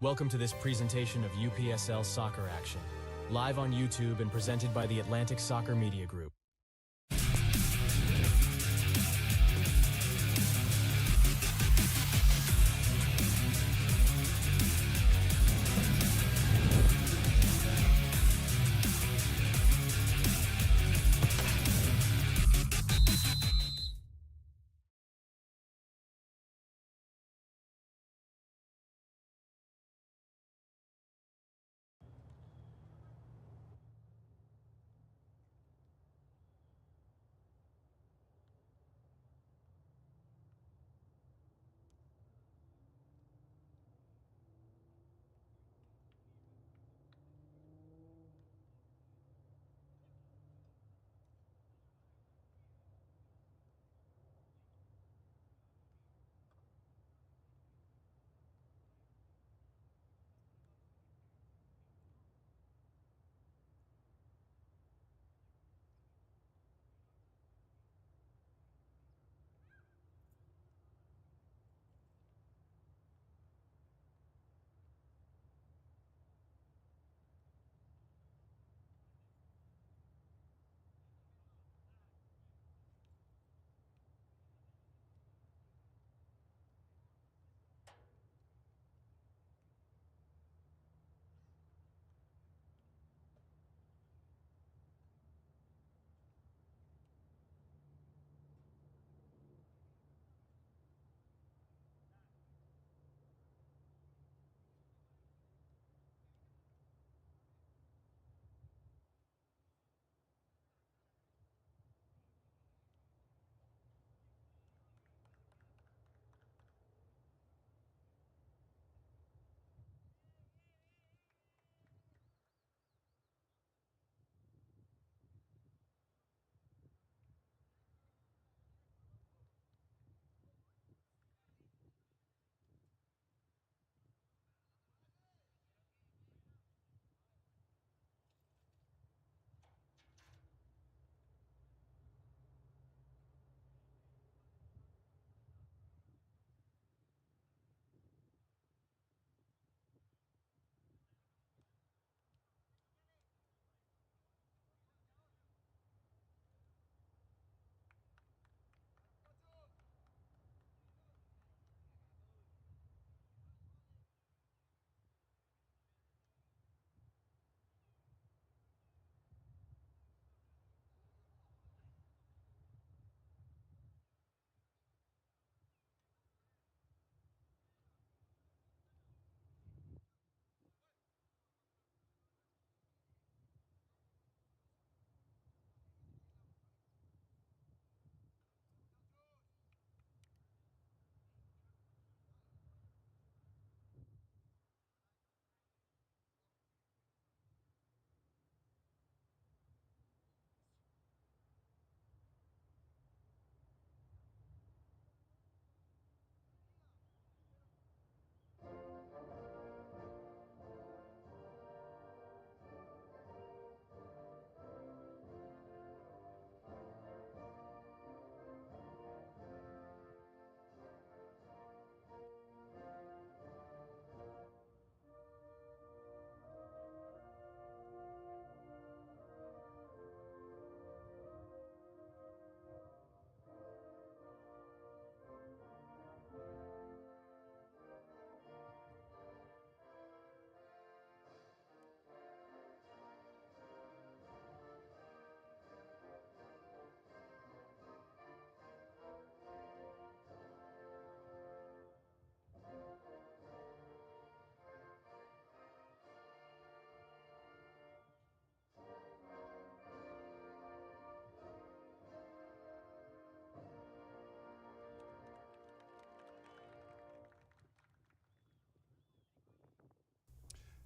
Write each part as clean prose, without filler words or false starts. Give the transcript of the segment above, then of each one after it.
Welcome to this presentation of UPSL soccer action, live on YouTube and presented by the Atlantic Soccer Media Group.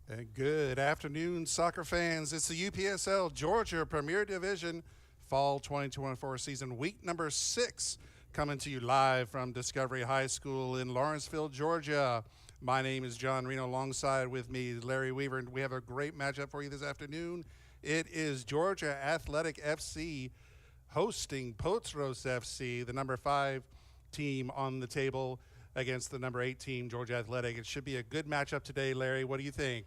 And good afternoon, soccer fans. It's the UPSL Georgia Premier Division Fall 2024 season, week number 6, coming to you live from Discovery High School in Lawenceville, Georgia. My name is John Reno. Alongside with me, Larry Weaver, and we have a great matchup for you this afternoon. It is Georgia Athletic FC hosting Potros FC, the number 5 team on the table, against the number 8 team, Georgia Athletic. It should be a good matchup today, Larry. What do you think?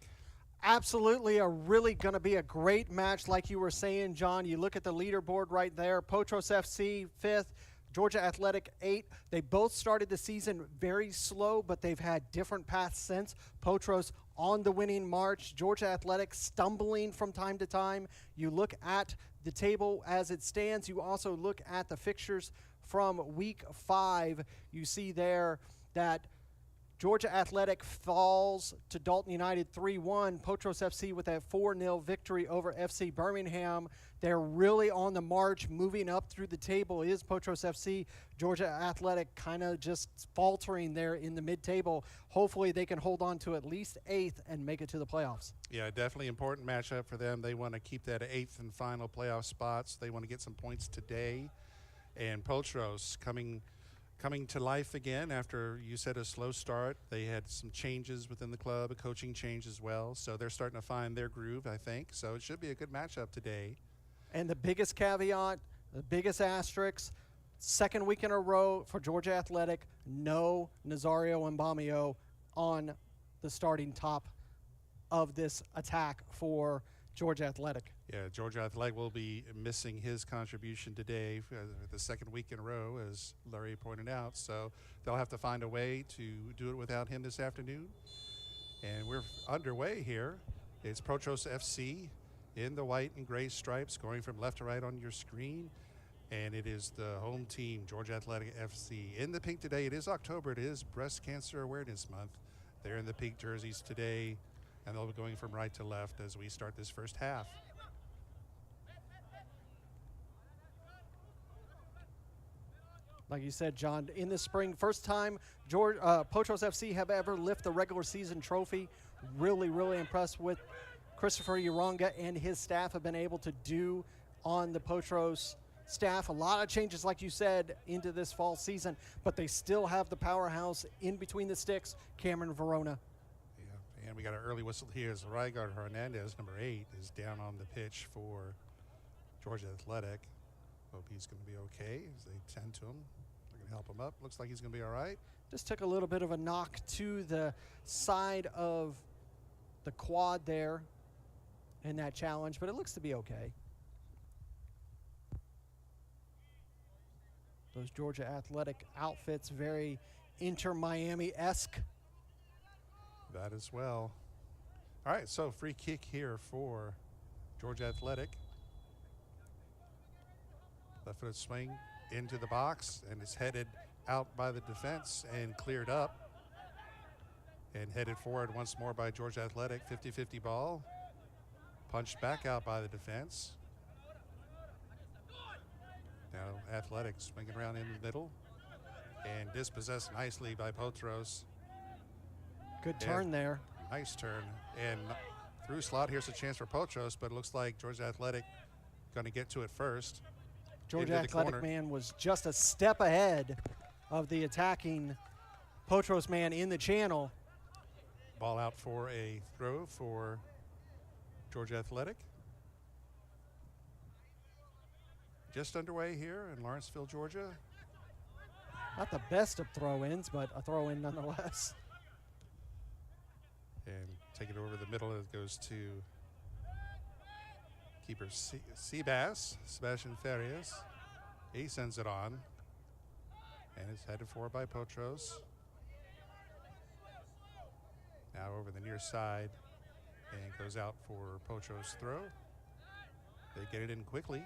Absolutely, really going to be a great match, like you were saying, John. You look at the leaderboard right there. Potros FC 5th, Georgia Athletic 8th. They both started the season very slow, but they've had different paths since. Potros on the winning march. Georgia Athletic stumbling from time to time. You look at the table as it stands. You also look at the fixtures from week 5. You see there that Georgia Athletic falls to Dalton United 3-1. Potros FC with a 4-0 victory over FC Birmingham. They're really on the march, moving up through the table is Potros FC. Georgia Athletic kind of just faltering there in the mid-table. Hopefully they can hold on to at least 8th and make it to the playoffs. Yeah, definitely important matchup for them. They want to keep that 8th and final playoff spots. They want to get some points today. And Potros coming to life again after, you said, a slow start. They had some changes within the club, a coaching change as well. So they're starting to find their groove, I think. So it should be a good matchup today. And the biggest caveat, the biggest asterisk, second week in a row for Georgia Athletic, no Nazario Mbamio on the starting top of this attack for Georgia Athletic. Yeah, Georgia Athletic will be missing his contribution today for the second week in a row, as Larry pointed out. So they'll have to find a way to do it without him this afternoon. And we're underway here. It's Potros FC in the white and gray stripes, going from left to right on your screen. And it is the home team, Georgia Athletic FC. In the pink today, it is October. It is Breast Cancer Awareness Month. They're in the pink jerseys today, and they'll be going from right to left as we start this first half. Like you said, John, in the spring, first time Potros FC have ever lifted the regular season trophy. Really, really impressed with Christopher Uronga and his staff have been able to do on the Potros staff. A lot of changes, like you said, into this fall season, but they still have the powerhouse in between the sticks, Cameron Verona. Yeah, and we got an early whistle here as Rygaard Hernandez, number 8, is down on the pitch for Georgia Athletic. Hope he's going to be okay as they tend to him. They're going to help him up. Looks like he's going to be all right. Just took a little bit of a knock to the side of the quad there in that challenge, but it looks to be okay. Those Georgia Athletic outfits, very Inter-Miami-esque. That as well. All right, so free kick here for Georgia Athletic. Left-footed swing into the box, and it's headed out by the defense and cleared up. And headed forward once more by Georgia Athletic. 50-50 ball. Punched back out by the defense. Now Athletic swinging around in the middle. And dispossessed nicely by Potros. Good turn there. Nice turn. And through slot, here's a chance for Potros, but it looks like Georgia Athletic going to get to it first. Georgia Athletic man was just a step ahead of the attacking Potros man in the channel. Ball out for a throw for Georgia Athletic. Just underway here in Lawenceville, Georgia. Not the best of throw-ins, but a throw-in nonetheless. And take it over the middle. It goes to keeper Seabass, Sebastian Farias. He sends it on. And it's headed forward by Potros. Now over the near side. And goes out for Potros' throw. They get it in quickly.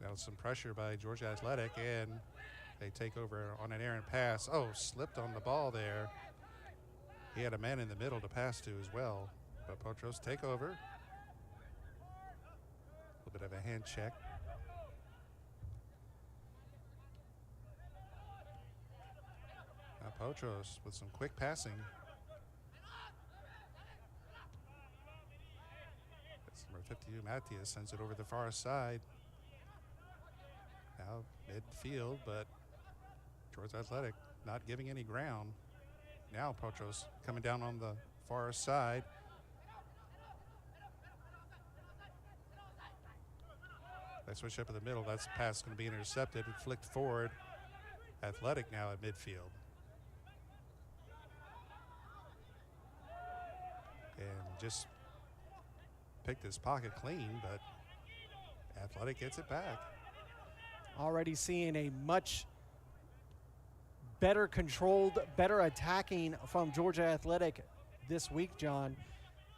Now some pressure by Georgia Athletic, and they take over on an errant pass. Oh, slipped on the ball there. He had a man in the middle to pass to as well. But Potros take over. A little bit of a hand check. Now Potros with some quick passing. That's number 52, Matias, sends it over the far side. Now midfield, but Georgia Athletic not giving any ground. Now Potros coming down on the far side. They switch up in the middle. That's pass going to be intercepted and flicked forward. Athletic now at midfield. And just picked his pocket clean, but Athletic gets it back. Already seeing a much better controlled, better attacking from Georgia Athletic this week, John.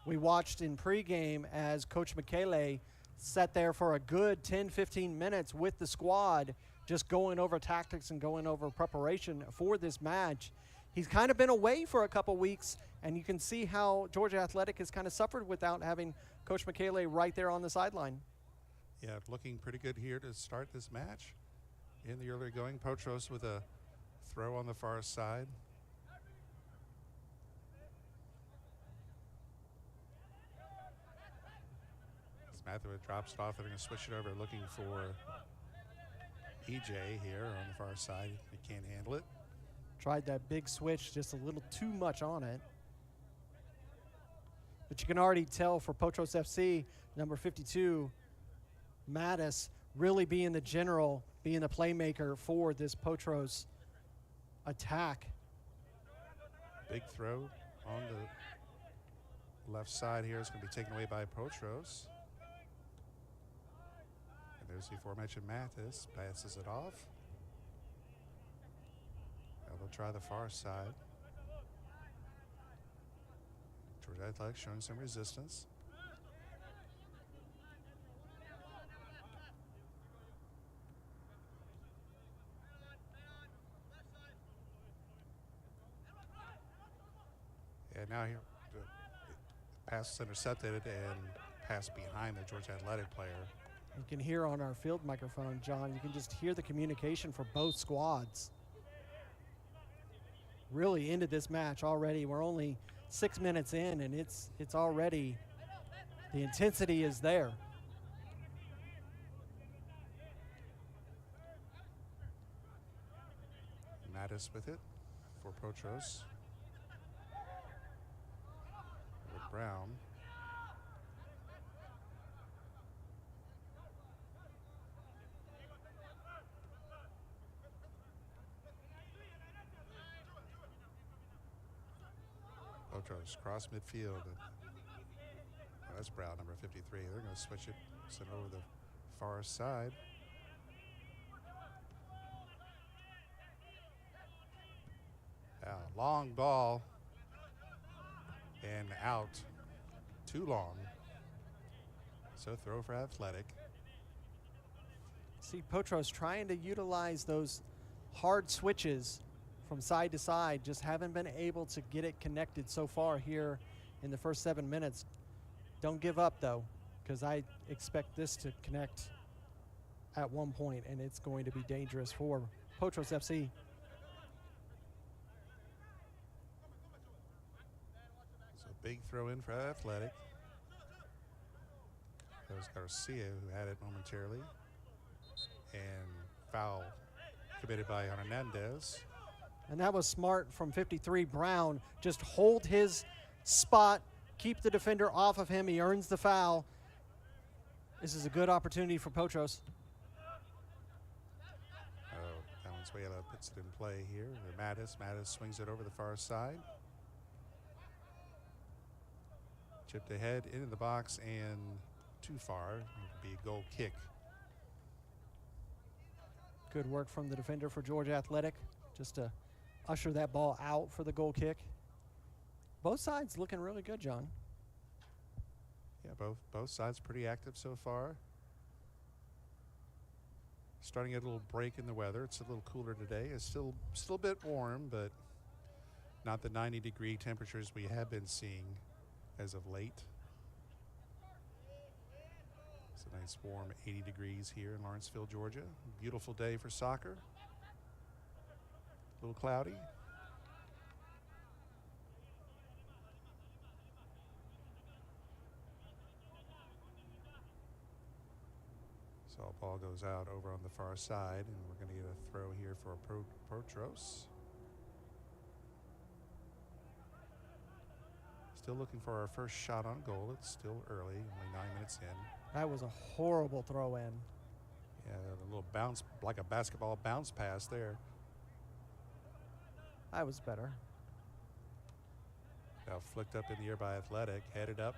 We watched in pregame as Coach Michele sat there for a good 10-15 minutes with the squad, just going over tactics and going over preparation for this match. He's kind of been away for a couple weeks, and you can see how Georgia Athletic has kind of suffered without having Coach Michele right there on the sideline. Yeah, looking pretty good here to start this match. In the early going, Potros with a throw on the far side. Matthew drops it off. They're going to switch it over, looking for EJ here on the far side. He can't handle it. Tried that big switch, just a little too much on it. But you can already tell for Potros FC, number 52, Mattis, really being the general, being the playmaker for this Potros attack. Big throw on the left side here is going to be taken away by Potros. There's the aforementioned Mathis, passes it off. Now they'll try the far side. Georgia Athletic showing some resistance. And now here, the pass is intercepted and passed behind the Georgia Athletic player. You can hear on our field microphone, John, you can just hear the communication for both squads. Really into this match already. We're only 6 minutes in, and it's already, the intensity is there. Mattis with it for Potros. With Brown. Potros cross midfield. That's Brown, number 53. They're going to switch it, send it over the far side. Long ball and out. Too long. So throw for Athletic. See Potros trying to utilize those hard switches from side to side, just haven't been able to get it connected so far here in the first 7 minutes. Don't give up though, because I expect this to connect at one point, and it's going to be dangerous for Potros FC. So big throw in for Athletic. That was Garcia who had it momentarily. And foul committed by Hernandez. And that was smart from 53 Brown. Just hold his spot, keep the defender off of him. He earns the foul. This is a good opportunity for Potros. Lawenceville puts it in play here. Mattis swings it over the far side. Chipped ahead into the box and too far. It'll be a goal kick. Good work from the defender for Georgia Athletic, just to usher that ball out for the goal kick. Both sides looking really good, John. Yeah, both sides pretty active so far. Starting a little break in the weather. It's a little cooler today. It's still a bit warm, but not the 90-degree temperatures we have been seeing as of late. It's a nice warm 80 degrees here in Lawenceville, Georgia. Beautiful day for soccer. A little cloudy. So ball goes out over on the far side, and we're going to get a throw here for Potros. Still looking for our first shot on goal. It's still early, only 9 minutes in. That was a horrible throw in. Yeah, a little bounce, like a basketball bounce pass there. That was better. Now flicked up in the air by Athletic, headed up,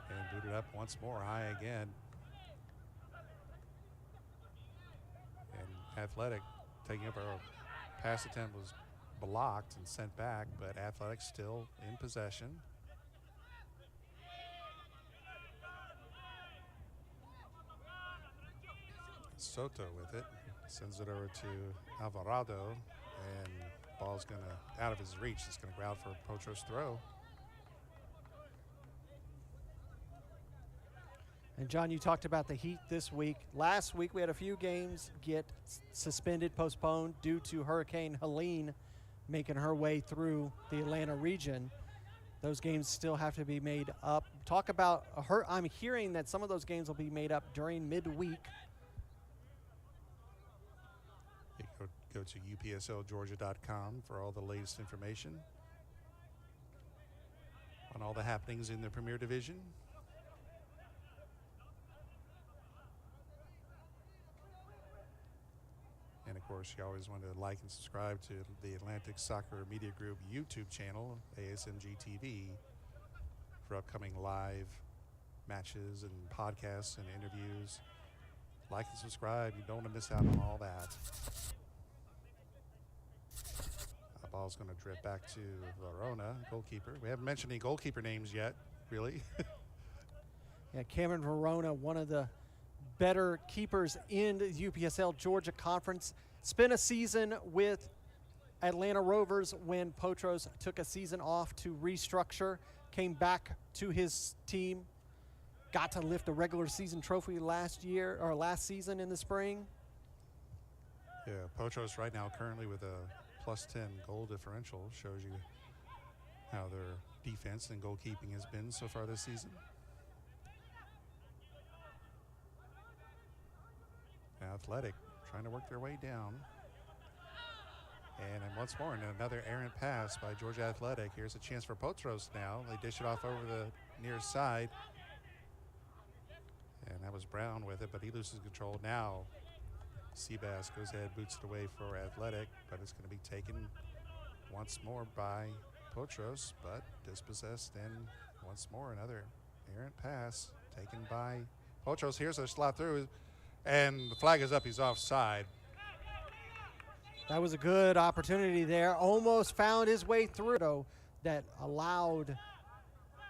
and booted up once more, high again. And Athletic taking up our pass attempt was blocked and sent back, but Athletic still in possession. Soto with it, sends it over to Alvarado, and ball's going to, out of his reach, it's going to go out for Potros' throw. And John, you talked about the heat this week. Last week we had a few games get suspended, postponed due to Hurricane Helene making her way through the Atlanta region. Those games still have to be made up. Talk about her. I'm hearing that some of those games will be made up during midweek. Go to UPSLGeorgia.com for all the latest information on all the happenings in the Premier Division. And of course, you always want to like and subscribe to the Atlantic Soccer Media Group YouTube channel, ASMG TV, for upcoming live matches and podcasts and interviews. Like and subscribe. You don't want to miss out on all that. Ball's going to drift back to Verona, goalkeeper. We haven't mentioned any goalkeeper names yet, really. Yeah, Cameron Verona, one of the better keepers in the UPSL Georgia Conference. Spent a season with Atlanta Rovers when Potros took a season off to restructure, came back to his team, got to lift a regular season trophy last season in the spring. Yeah, Potros right now currently with a +10 goal differential. Shows you how their defense and goalkeeping has been so far this season. Athletic trying to work their way down. And then once more, another errant pass by Georgia Athletic. Here's a chance for Potros now. They dish it off over the near side. And that was Brown with it, but he loses control now. Seabass goes ahead, boots it away for Athletic, but it's going to be taken once more by Potros, but dispossessed. And once more, another errant pass taken by Potros. Here's a slot through, and the flag is up. He's offside. That was a good opportunity there. Almost found his way through that allowed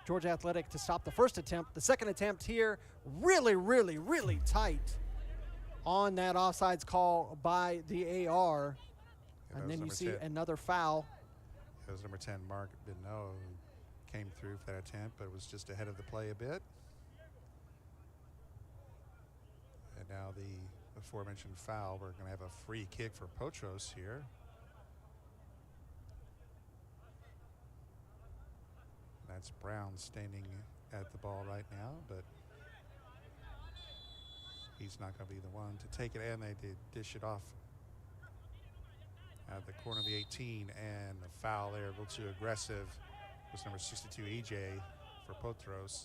Georgia Athletic to stop the first attempt. The second attempt here, really, really, really tight on that offsides call by the AR. And then you see 10. another foul. That was number 10, Mark Binot, who came through for that attempt, but was just ahead of the play a bit. And now the aforementioned foul. We're going to have a free kick for Potros here. That's Brown standing at the ball right now, but he's not going to be the one to take it, and they did dish it off at the corner of the 18, and the foul there, a little too aggressive, was number 62, EJ, for Potros.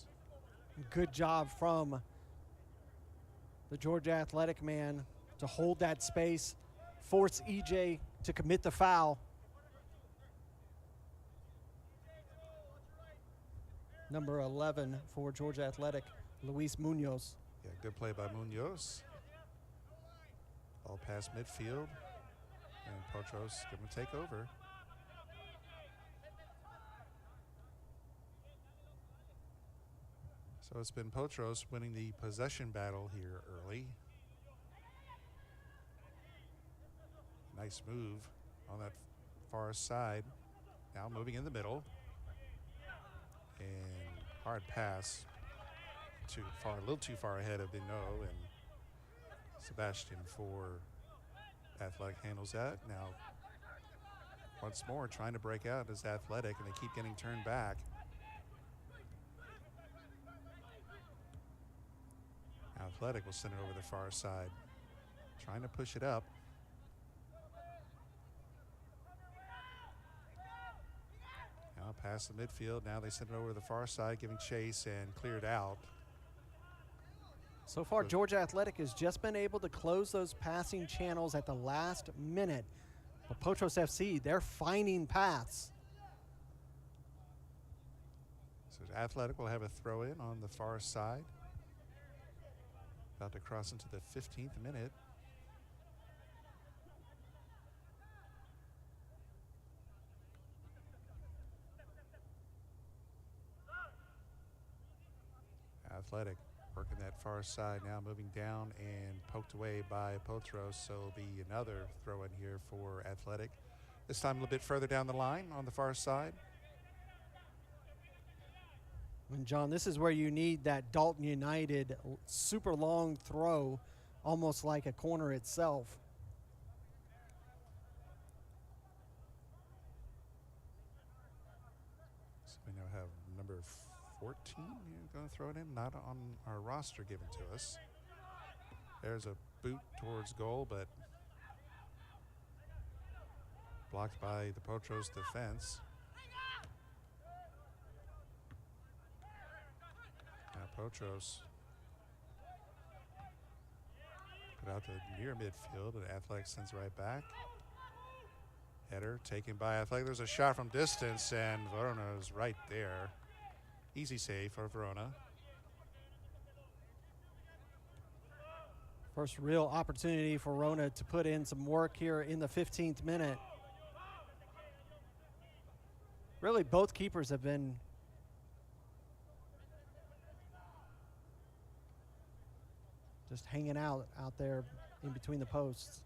Good job from the Georgia Athletic man to hold that space, force EJ to commit the foul. Number 11 for Georgia Athletic, Luis Munoz. Yeah, good play by Munoz. Ball past midfield, and Potros going to take over. So it's been Potros winning the possession battle here early. Nice move on that far side. Now moving in the middle. And hard pass. Too far, a little too far ahead of Binot, and Sebastian for Athletic handles that. Now, once more, trying to break out is Athletic, and they keep getting turned back. Athletic will send it over the far side. Trying to push it up. Now past the midfield. Now they send it over to the far side, giving chase and cleared out. So far, Georgia Athletic has just been able to close those passing channels at the last minute. But Potros FC, they're finding paths. So Athletic will have a throw in on the far side. About to cross into the 15th minute. Athletic working that far side now, moving down and poked away by Potros. So it'll be another throw in here for Athletic. This time a little bit further down the line on the far side. And John, this is where you need that Dalton United super long throw, almost like a corner itself. So we now have number 14 going to throw it in, not on our roster given to us. There's a boot towards goal, but blocked by the Potros defense. Now Potros put out the near midfield, and Athletic sends right back. Header taken by Athletic. There's a shot from distance, and Verona is right there. Easy save for Verona. First real opportunity for Verona to put in some work here in the 15th minute. Really, both keepers have been just hanging out there in between the posts.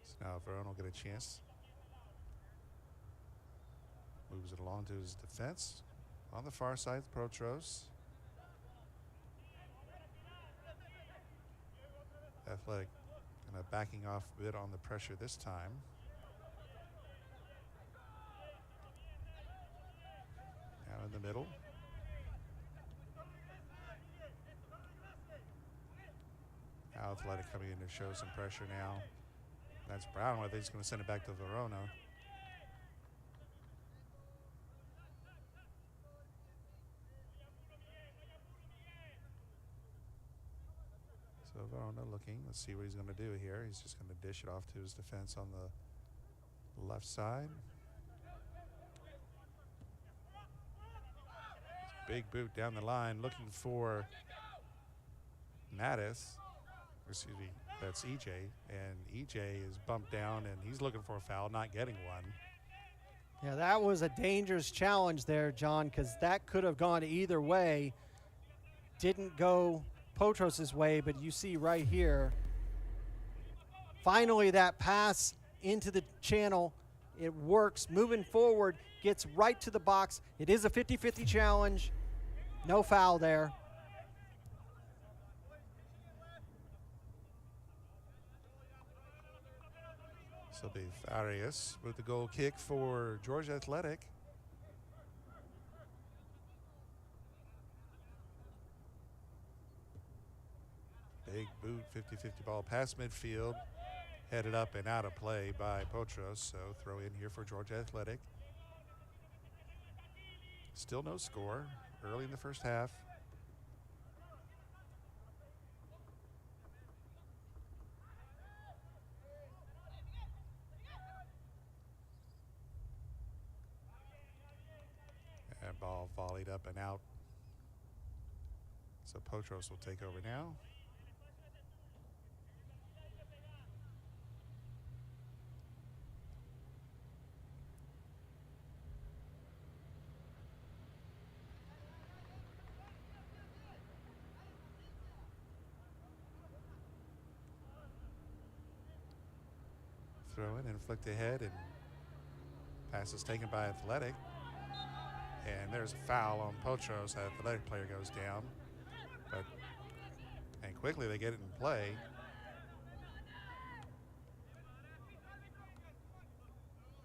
So now Verona will get a chance. Moves it along to his defense. On the far side, Potros. Athletic kind of backing off a bit on the pressure this time. Now in the middle. Now Athletic coming in to show some pressure now. That's Brown. I think he's going to send it back to Verona. So Verona looking. Let's see what he's going to do here. He's just going to dish it off to his defense on the left side. Big boot down the line, looking for Mattis. Excuse me, that's EJ. And EJ is bumped down, and he's looking for a foul, not getting one. Yeah, that was a dangerous challenge there, John, because that could have gone either way. Didn't go Potros' way, but you see right here, finally that pass into the channel. It works, moving forward, gets right to the box. It is a 50-50 challenge. No foul there. So be Farias with the goal kick for Georgia Athletic. Big boot, 50-50 ball past midfield. Headed up and out of play by Potros. So throw in here for Georgia Athletic. Still no score early in the first half. And ball volleyed up and out. So Potros will take over now. Throw in and flicked ahead, and pass is taken by Athletic. And there's a foul on Potros. The Athletic player goes down. And quickly they get it in play.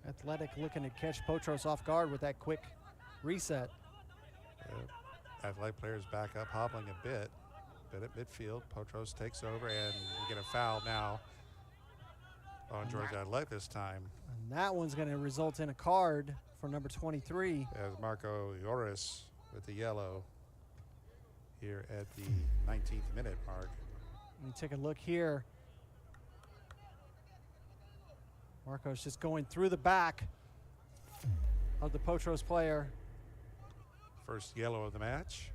Athletic looking to catch Potros off guard with that quick reset. Athletic players back up, hobbling a bit at midfield. Potros takes over, and we get a foul now on Georgia Athletic this time. And that one's going to result in a card for number 23. As Marco Lloris with the yellow here at the 19th minute mark. Let me take a look here. Marco's just going through the back of the Potros player. First yellow of the match.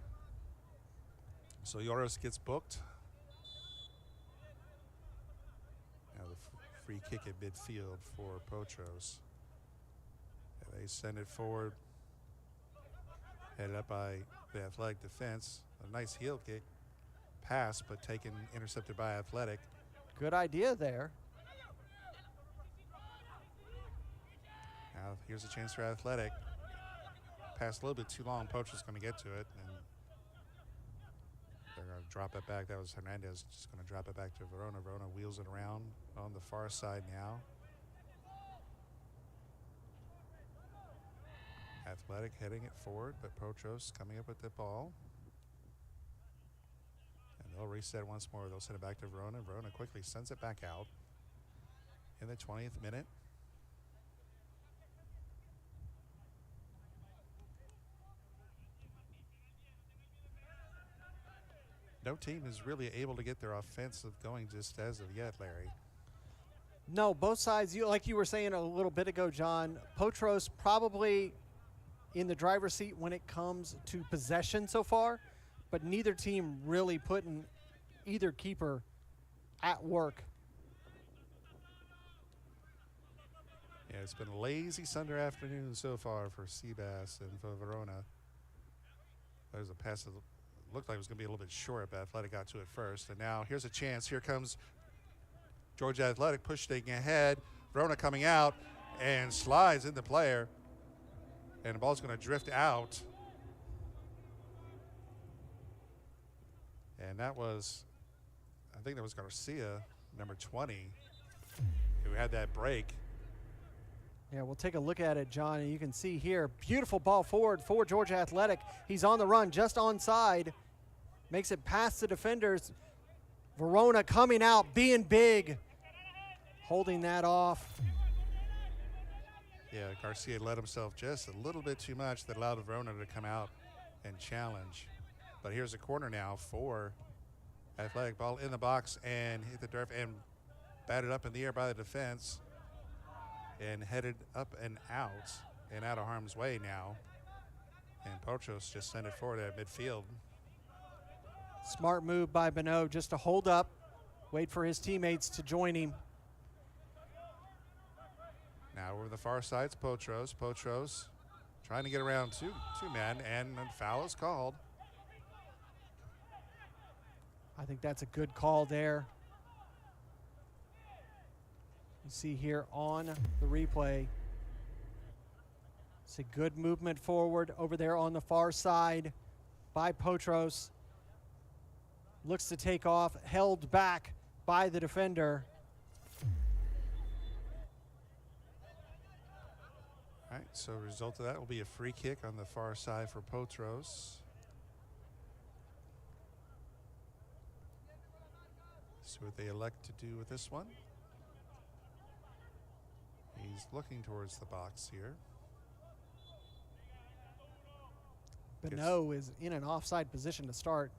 So Lloris gets booked. Now the free kick at midfield for Potros. And they send it forward. Headed up by the Athletic defense. A nice heel kick pass, but intercepted by Athletic. Good idea there. Now here's a chance for Athletic. Pass a little bit too long. Potros going to get to it, and they're going to drop it back. That was Hernandez just going to drop it back to Verona. Verona wheels it around on the far side now. Athletic heading it forward, but Potros coming up with the ball. And they'll reset once more. They'll send it back to Verona. Verona quickly sends it back out in the 20th minute. No team is really able to get their offensive going just as of yet, Larry. No, both sides, like you were saying a little bit ago, John, Potros probably in the driver's seat when it comes to possession so far, but neither team really putting either keeper at work. Yeah, it's been a lazy Sunday afternoon so far for Seabass and for Verona. There's a pass that looked like it was going to be a little bit short, but Athletic got to it first. And now here's a chance. Here comes Georgia Athletic pushing ahead. Verona coming out and slides in the player. And the ball's going to drift out. And that was, I think that was Garcia, number 20, who had that break. Yeah, we'll take a look at it, John, and you can see here, beautiful ball forward for Georgia Athletic. He's on the run, just onside. Makes it past the defenders. Verona coming out, being big, holding that off. Yeah, Garcia let himself just a little bit too much that allowed Verona to come out and challenge. But here's a corner now for Athletic. Ball in the box and hit the turf and batted up in the air by the defense and headed up and out of harm's way now. And Potros just sent it forward at midfield. Smart move by Bonneau just to hold up, wait for his teammates to join him. Now over the far side, it's Potros. Potros trying to get around two men, and a foul is called. I think that's a good call there. You see here on the replay, it's a good movement forward over there on the far side by Potros. Looks to take off, held back by the defender. All right, so the result of that will be a free kick on the far side for Potros. See what they elect to do with this one. He's looking towards the box here. Bonneau is in an offside position to start.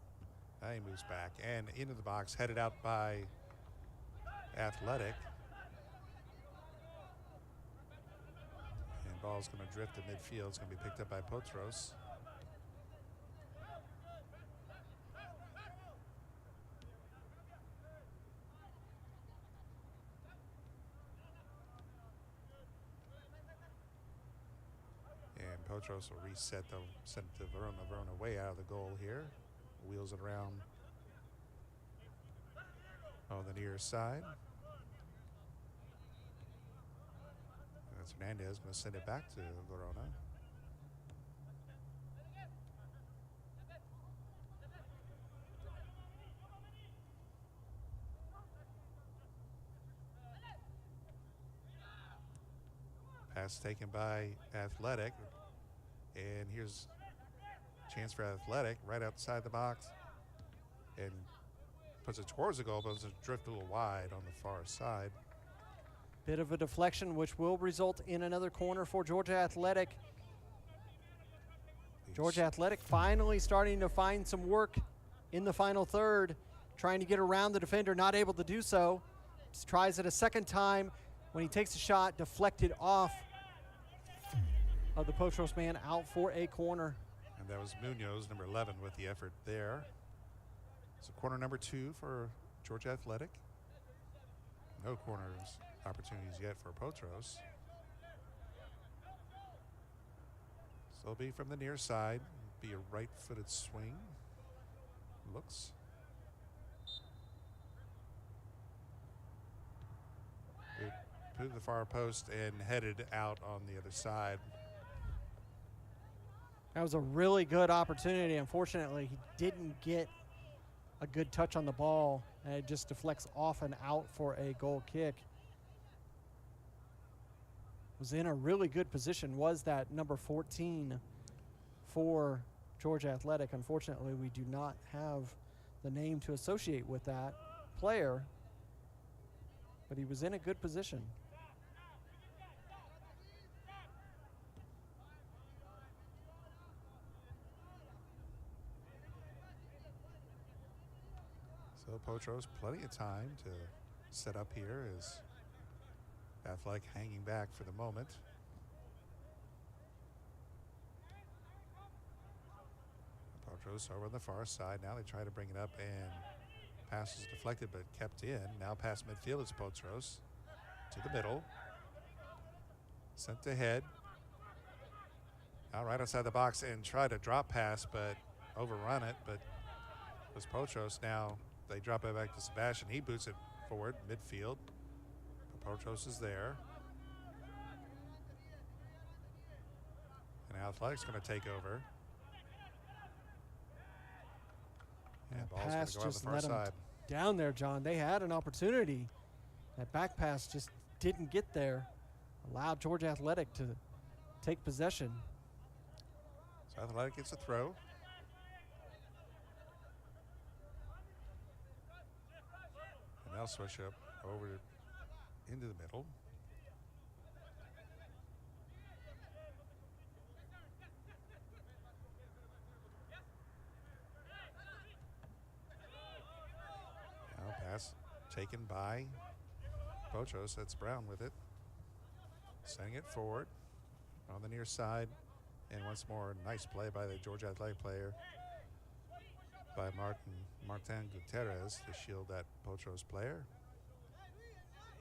Now he moves back and into the box, headed out by Athletic. And ball's going to drift to midfield. It's going to be picked up by Potros. And Potros will reset, they'll send it to Verona. Verona way out of the goal here. Wheels it around on the near side. That's Hernandez going to send it back to Verona. Pass taken by Athletic. And here's a chance for Athletic right outside the box. And puts it towards the goal, but it's a drift a little wide on the far side. Bit of a deflection, which will result in another corner for Georgia Athletic. Georgia Athletic finally starting to find some work in the final third, trying to get around the defender, not able to do so. Just tries it a second time. When he takes a shot, deflected off of the Potros man, out for a corner. And that was Munoz, number 11, with the effort there. So corner number 2 for Georgia Athletic. No corners opportunities yet for Potros. So it'll be from the near side. Be a right-footed swing. Looks. It put to the far post and headed out on the other side. That was a really good opportunity. Unfortunately, he didn't get a good touch on the ball, and it just deflects off and out for a goal kick. Was in a really good position, was that number 14 for Georgia Athletic. Unfortunately, we do not have the name to associate with that player, but he was in a good position. So Potros, plenty of time to set up here as Athletic hanging back for the moment. Potros over on the far side. Now they try to bring it up, and pass is deflected but kept in. Now past midfield is Potros to the middle. Sent ahead. Now right outside the box and try to drop pass but overrun it, but it was Potros. Now they drop it back to Sebastian. He boots it forward midfield. Potros is there. And Athletic's going to take over. And ball's going to go out the far side. Down there, John. They had an opportunity. That back pass just didn't get there. Allowed Georgia Athletic to take possession. So Athletic gets a throw. And they'll switch up over into the middle. Now pass taken by Potros. That's Brown with it. Sending it forward on the near side. And once more, nice play by the Georgia Athletic player by Martin Gutierrez to shield that Potros player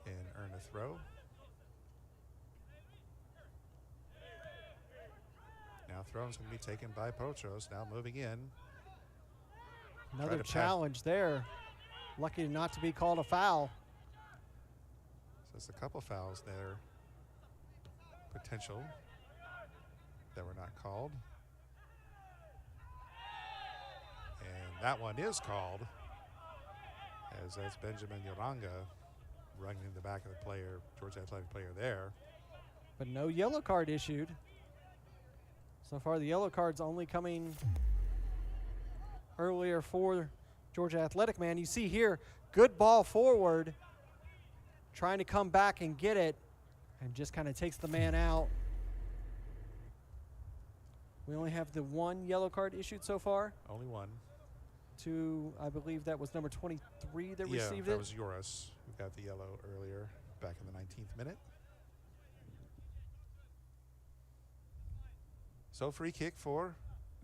and earn a throw. Now throw's going to be taken by Potros. Now moving in. Another challenge there. Lucky not to be called a foul. So it's a couple fouls there. Potential that were not called. And that one is called, as that's Benjamin Yoranga running in the back of the player, Georgia Athletic player there. But no yellow card issued. So far the yellow card's only coming earlier for Georgia Athletic, man. You see here, good ball forward, trying to come back and get it, and just kind of takes the man out. We only have the one yellow card issued so far. Only one. To, I believe that was number 23 that received it. Yeah, that was Joris who got the yellow earlier, back in the 19th minute. So free kick for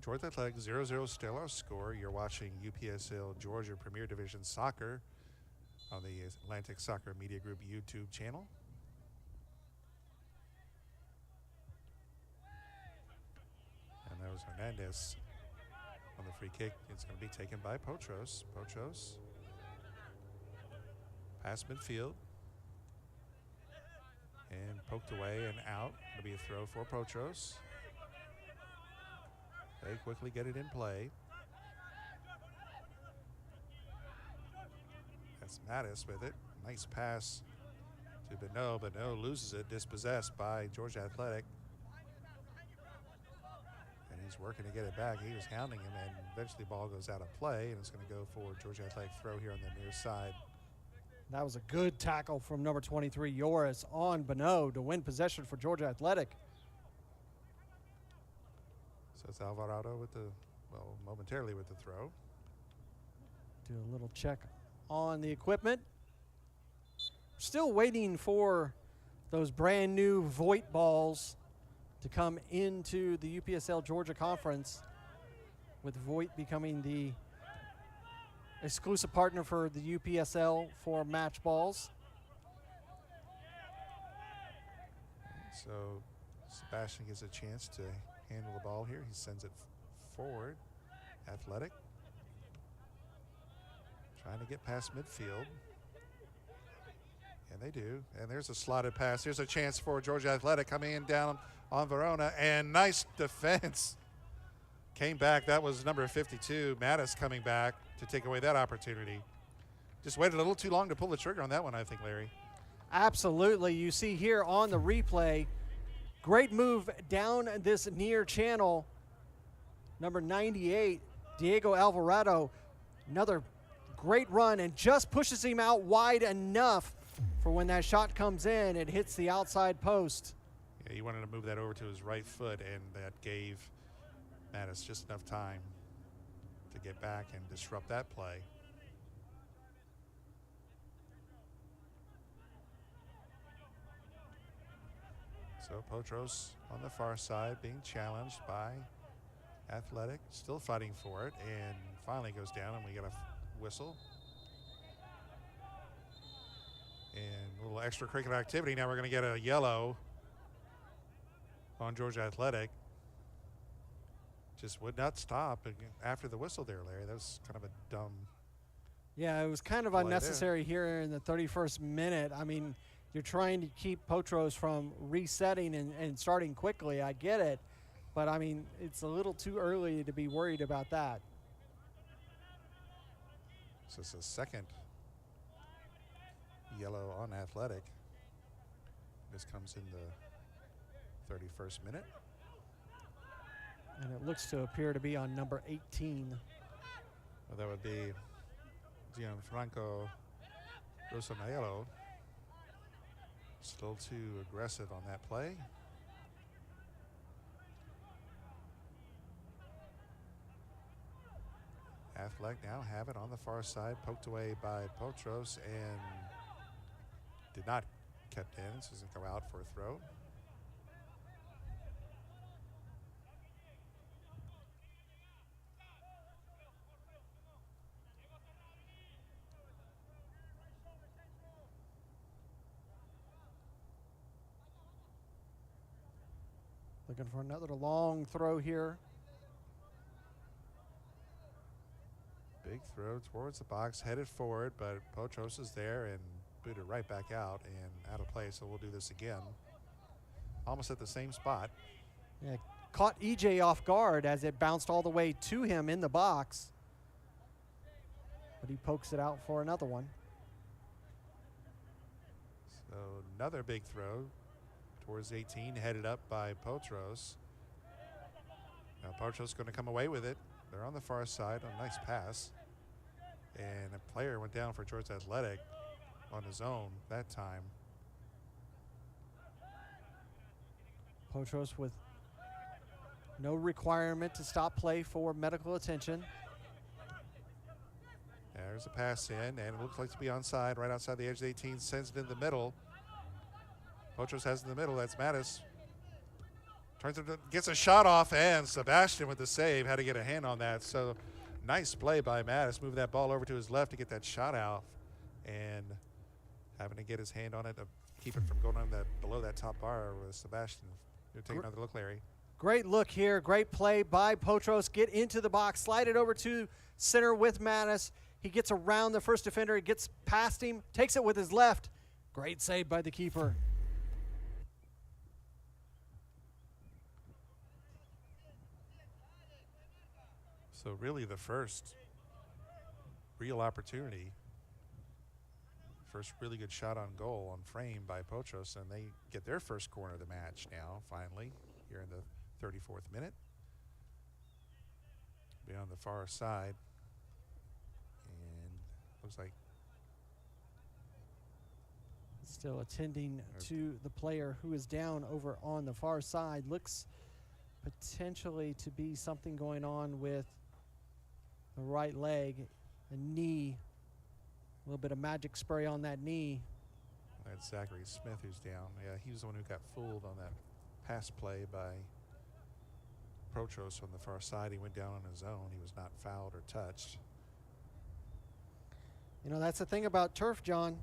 Georgia Athletic, 0-0 still our score. You're watching UPSL Georgia Premier Division Soccer on the Atlantic Soccer Media Group YouTube channel. And that was Hernandez on the free kick. It's going to be taken by Potros. Potros. Past midfield. And poked away and out. It'll be a throw for Potros. They quickly get it in play. That's Mattis with it. Nice pass to Beno. Beno loses it, dispossessed by Georgia Athletic. And he's working to get it back. He was hounding him, and eventually the ball goes out of play, and it's going to go for Georgia Athletic throw here on the near side. That was a good tackle from number 23, Yoris, on Bonneau to win possession for Georgia Athletic. So it's Alvarado with the, well, momentarily with the throw. Do a little check on the equipment. Still waiting for those brand new Voight balls to come into the UPSL Georgia Conference, with Voight becoming the exclusive partner for the UPSL for match balls. So Sebastian gets a chance to handle the ball here. He sends it forward. Athletic trying to get past midfield. And they do. And there's a slotted pass. Here's a chance for Georgia Athletic coming in down on Verona. And nice defense. Came back. That was number 52, Mattis, coming back to take away that opportunity. Just waited a little too long to pull the trigger on that one, I think, Larry. Absolutely. You see here on the replay, great move down this near channel. Number 98, Diego Alvarado, another great run, and just pushes him out wide enough for when that shot comes in, it hits the outside post. Yeah, he wanted to move that over to his right foot, and that gave Mattis just enough time to get back and disrupt that play. So Potros on the far side being challenged by Athletic, still fighting for it, and finally goes down, and we get a whistle. And a little extracurricular activity. Now we're going to get a yellow on Georgia Athletic. Just would not stop after the whistle there, Larry. That was kind of a dumb. Yeah, it was kind of unnecessary here in the 31st minute. I mean, you're trying to keep Potros from resetting and starting quickly. I get it. But, I mean, it's a little too early to be worried about that. So it's a second yellow on Athletic. This comes in the 31st minute. And it looks to appear to be on number 18. Well, that would be Gianfranco Rosanello. Still too aggressive on that play. Athletic now have it on the far side, poked away by Potros, and did not kept in, so doesn't go out for a throw. Looking for another long throw here. Big throw towards the box, headed forward, but Potros is there and booted right back out and out of play, so we'll do this again. Almost at the same spot. Yeah, caught EJ off guard as it bounced all the way to him in the box. But he pokes it out for another one. So another big throw towards 18, headed up by Potros. Now Potros going to come away with it. They're on the far side, a nice pass. And a player went down for Georgia Athletic on his own that time. Potros with no requirement to stop play for medical attention. There's a pass in, and it looks like to be onside, right outside the edge of the 18, sends it in the middle. Potros has it in the middle, that's Mattis. Turns it, gets a shot off, and Sebastian with the save had to get a hand on that. So nice play by Mattis, moving that ball over to his left to get that shot out, and having to get his hand on it to keep it from going on that below that top bar with Sebastian. You'll take another look, Larry. Great look here, great play by Potros. Get into the box, slide it over to center with Mattis. He gets around the first defender, he gets past him, takes it with his left. Great save by the keeper. So really the first real opportunity, first really good shot on goal on frame by Potros, and they get their first corner of the match now, finally, here in the 34th minute. on the far side. And looks like Still attending to the player who is down over on the far side. Looks potentially to be something going on with the right leg, a knee, a little bit of magic spray on that knee. that's Zachary Smith who's down. Yeah, he was the one who got fooled on that pass play by Potros on the far side. He went down on his own. He was not fouled or touched. You know, that's the thing about turf, John.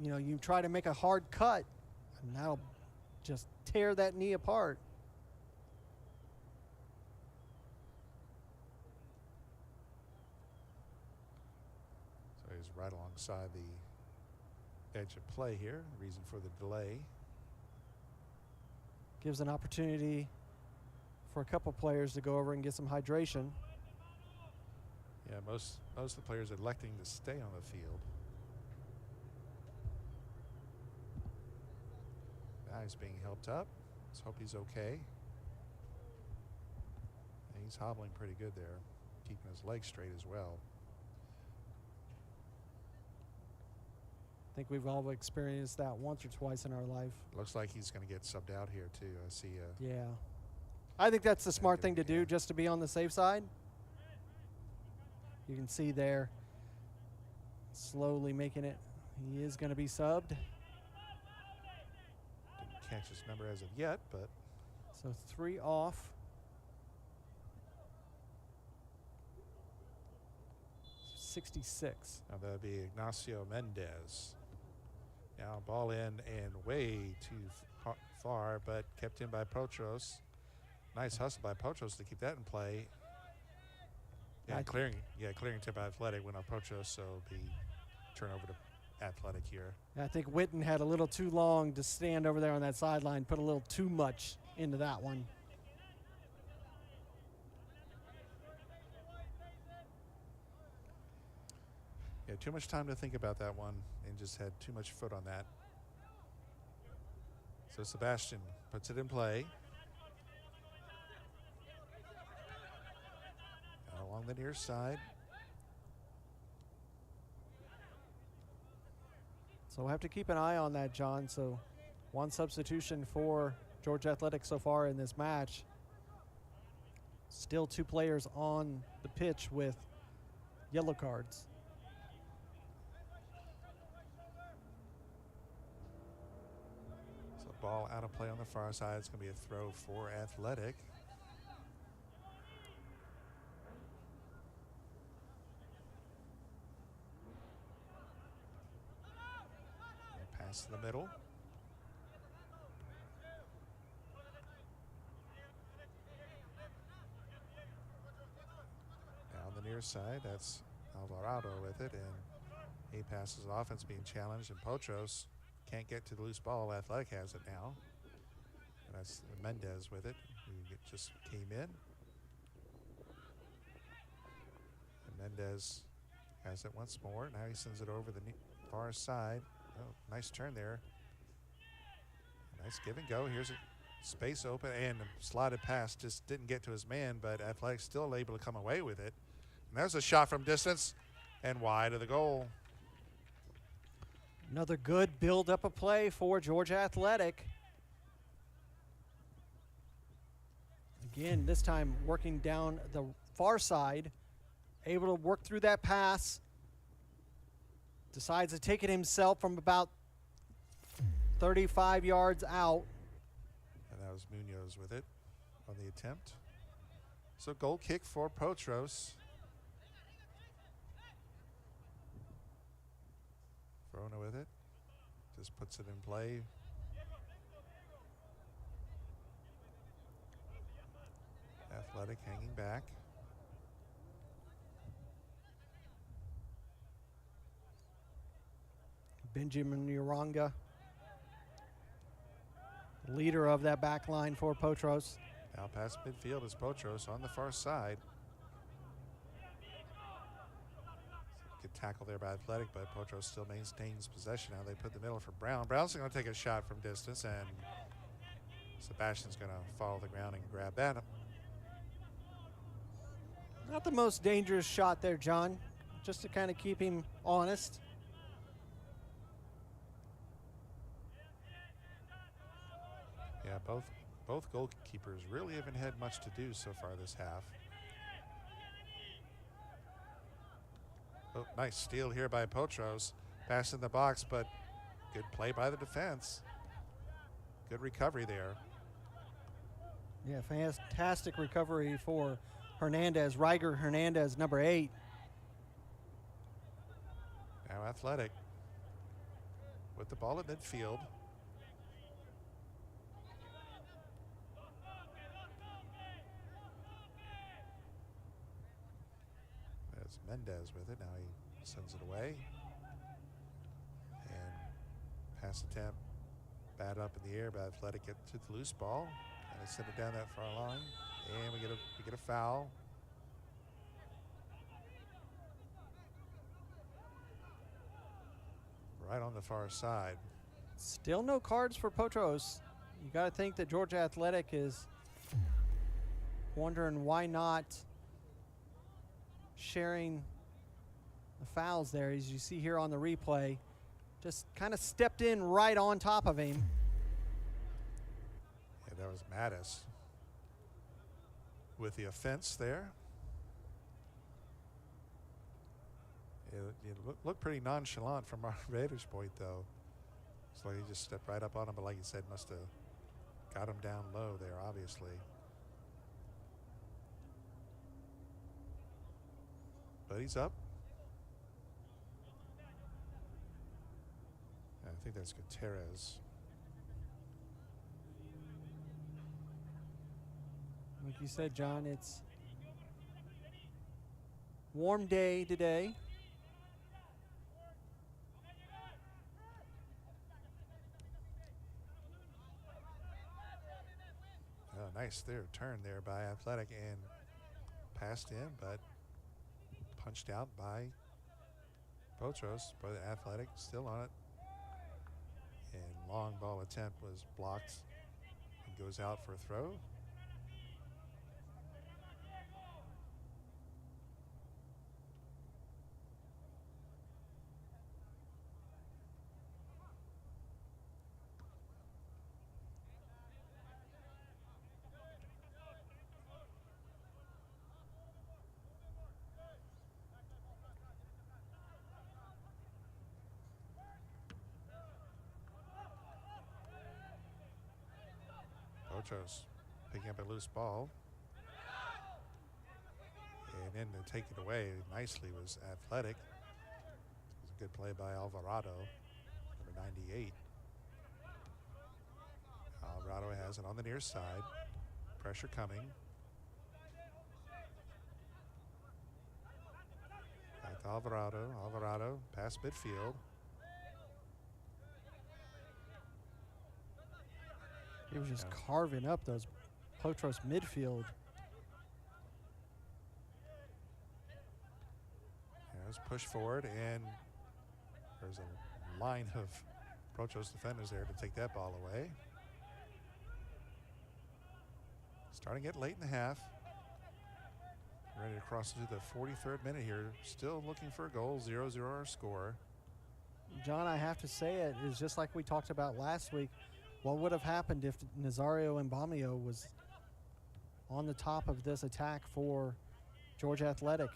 You know, you try to make a hard cut, and that'll just tear that knee apart. So he's right alongside the edge of play here. Reason for the delay. Gives an opportunity for a couple players to go over and get some hydration. Yeah, most of the players electing to stay on the field. Now he's being helped up. Let's hope he's okay. And he's hobbling pretty good there, keeping his legs straight as well. I think we've all experienced that once or twice in our life. Looks like he's going to get subbed out here too. I see. Yeah. I think that's the smart thing to do, just to be on the safe side. You can see there, slowly making it. He is going to be subbed. Didn't catch his number as of yet, but So 3 off. .66. now that'll be Ignacio Mendez. Now ball in and way too far, but kept in by Potros. Nice hustle by Potros to keep that in play. Yeah, clearing tip Athletic went on Potros, so the turnover to Athletic here. I think Witten had a little too long to stand over there on that sideline, put a little too much into that one. Yeah, too much time to think about that one and just had too much foot on that. So Sebastian puts it in play. Along the near side. So we'll have to keep an eye on that, John. So 1 substitution for Georgia Athletic so far in this match. Still 2 players on the pitch with yellow cards. So ball out of play on the far side. It's going to be a throw for Athletic. Pass to the middle. Down the near side, that's Alvarado with it, and he passes it off. It's being challenged, and Potros can't get to the loose ball. Athletic has it now. And that's Mendez with it, who just came in. And Mendez has it once more. Now he sends it over the far side. Oh, nice turn there. Nice give and go. Here's a space open, and a slotted pass just didn't get to his man, but Athletic still able to come away with it. And there's a shot from distance and wide of the goal. Another good build-up of play for Georgia Athletic. Again, this time working down the far side, able to work through that pass. Decides to take it himself from about 35 yards out. And that was Munoz with it on the attempt. So goal kick for Potros. Verona with it. Just puts it in play. Athletic hanging back. Benjamin Uranga, leader of that back line for Potros. Now past midfield is Potros on the far side. Good tackle there by Athletic, but Potros still maintains possession. Now they put the middle for Brown. Brown's going to take a shot from distance, and Sebastian's going to follow the ground and grab that. Not the most dangerous shot there, John, just to kind of keep him honest. Yeah, both goalkeepers really haven't had much to do so far this half. Oh, nice steal here by Potros. Pass in the box, but good play by the defense. Good recovery there. Yeah, fantastic recovery for Hernandez, Riger Hernandez, number 8. Now Athletic with the ball at midfield. There's Mendez with it. Now he sends it away. And pass attempt. Bad up in the air, but Athletic get to the loose ball. And they send it down that far line. And we get a foul. Right on the far side. Still no cards for Potros. You got to think that Georgia Athletic is wondering why not sharing the fouls there, as you see here on the replay. Just kind of stepped in right on top of him. Yeah, that was Mattis with the offense there. It looked pretty nonchalant from our Raiders' point, though. It's like he just stepped right up on him, but like you said, must have got him down low there, obviously. But he's up. I think that's Gutierrez. Like you said, John, it's warm day today. Oh, nice turn there by Athletic and passed in, but punched out by Potros. But Athletic still on it. And long ball attempt was blocked and goes out for a throw. Potros picking up a loose ball. And then to take it away nicely was Athletic. It was a good play by Alvarado, number 98. Alvarado has it on the near side. Pressure coming. Back to Alvarado. Alvarado past midfield. He was just carving up those Potros midfield. There's push forward, and there's a line of Potros defenders there to take that ball away. Starting to get late in the half. Ready to cross into the 43rd minute here. Still looking for a goal, 0-0 our score. John, I have to say it is just like we talked about last week. What would have happened if Nazario Mbamio was on the top of this attack for Georgia Athletic?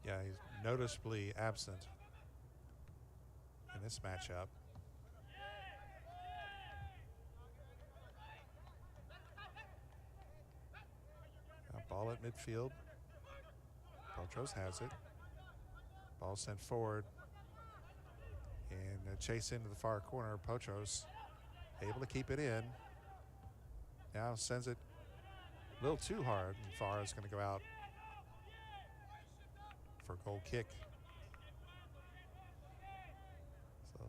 Yeah, he's noticeably absent in this matchup. Now ball at midfield. Potros has it. Ball sent forward. And a chase into the far corner. Potros able to keep it in. Now sends it a little too hard, and far. It's going to go out for a goal kick. So,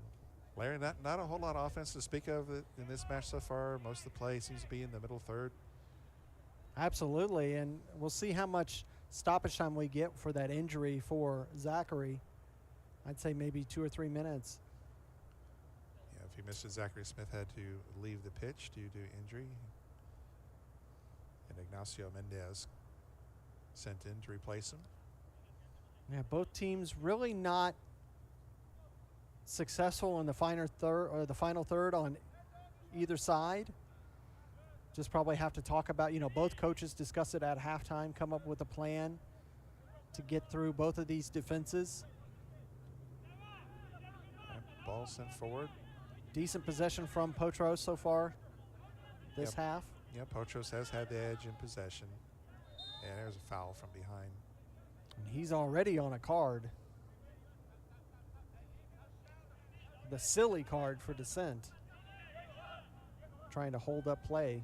Larry, not a whole lot of offense to speak of in this match so far. Most of the play seems to be in the middle third. Absolutely, and we'll see how much stoppage time we get for that injury for Zachary. I'd say maybe 2 or 3 minutes. Yeah, if he missed it, Zachary Smith had to leave the pitch due to injury. And Ignacio Mendez sent in to replace him. Yeah, both teams really not successful in the final third on either side. Just probably have to talk about, both coaches discuss it at halftime, come up with a plan to get through both of these defenses. Ball sent forward. Decent possession from Potros so far this half. Yeah, Potros has had the edge in possession. And there's a foul from behind. And he's already on a card. The silly card for dissent. Trying to hold up play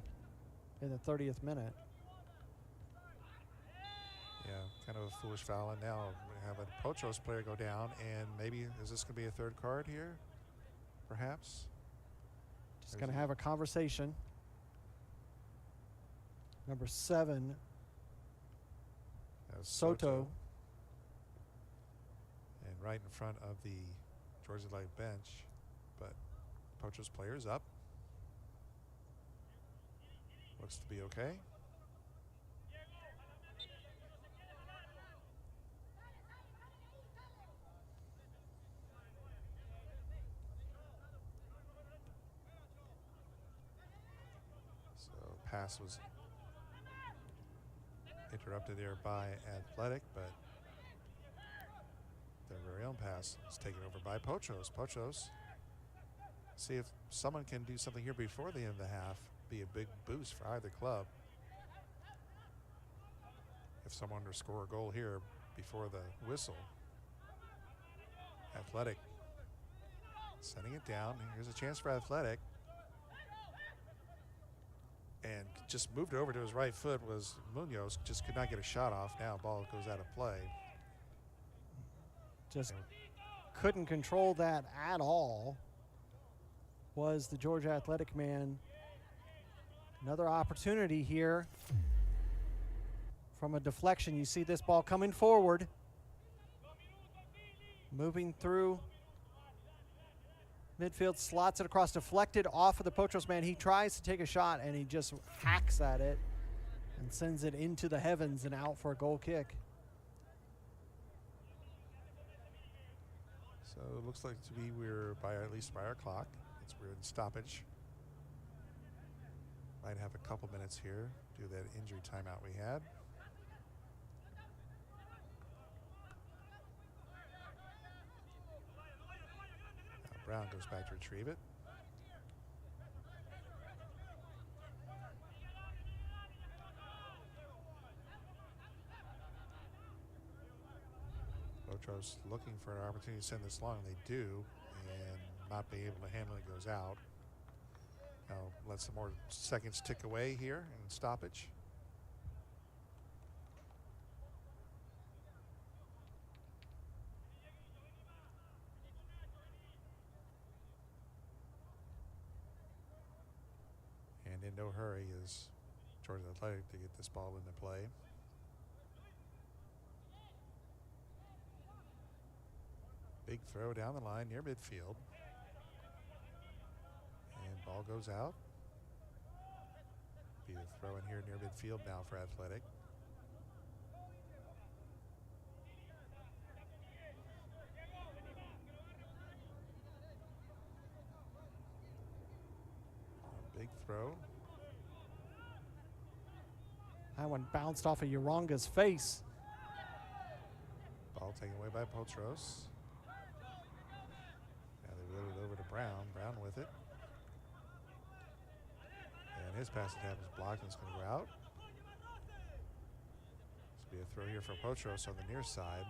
in the 30th minute. Yeah, kind of a foolish foul. And now we have a Potros player go down. And maybe, is this going to be a third card here? Perhaps? Just going to have a conversation. Number 7, Soto. And right in front of the Georgia Light bench. But Potros player's up. Looks to be okay. So pass was interrupted there by Athletic, but their very own pass is taken over by Potros. Potros, see if someone can do something here before the end of the half. Be a big boost for either club. If someone were to score a goal here before the whistle. Athletic sending it down. Here's a chance for Athletic. And just moved over to his right foot was Munoz. Just could not get a shot off. Now ball goes out of play. Just couldn't control that at all. Was the Georgia Athletic man. Another opportunity here from a deflection. You see this ball coming forward. Moving through midfield, slots it across, deflected off of the Potros man. He tries to take a shot and he just hacks at it and sends it into the heavens and out for a goal kick. So it looks like we're at least by our clock. We're in stoppage. Might have a couple minutes here due to that injury timeout we had. Now Brown goes back to retrieve it. Potros looking for an opportunity to send this long. They do, and not being able to handle it goes out. Now let some more seconds tick away here in stoppage. And in no hurry is Georgia Athletic to get this ball into play. Big throw down the line near midfield. And ball goes out. Be a throw in here near midfield now for Athletic. A big throw. That one bounced off of Uronga's face. Ball taken away by Potros. Now they wheel it over to Brown. Brown with it. And his pass attempt is blocked and it's going to go out. This will be a throw here for Potros on the near side.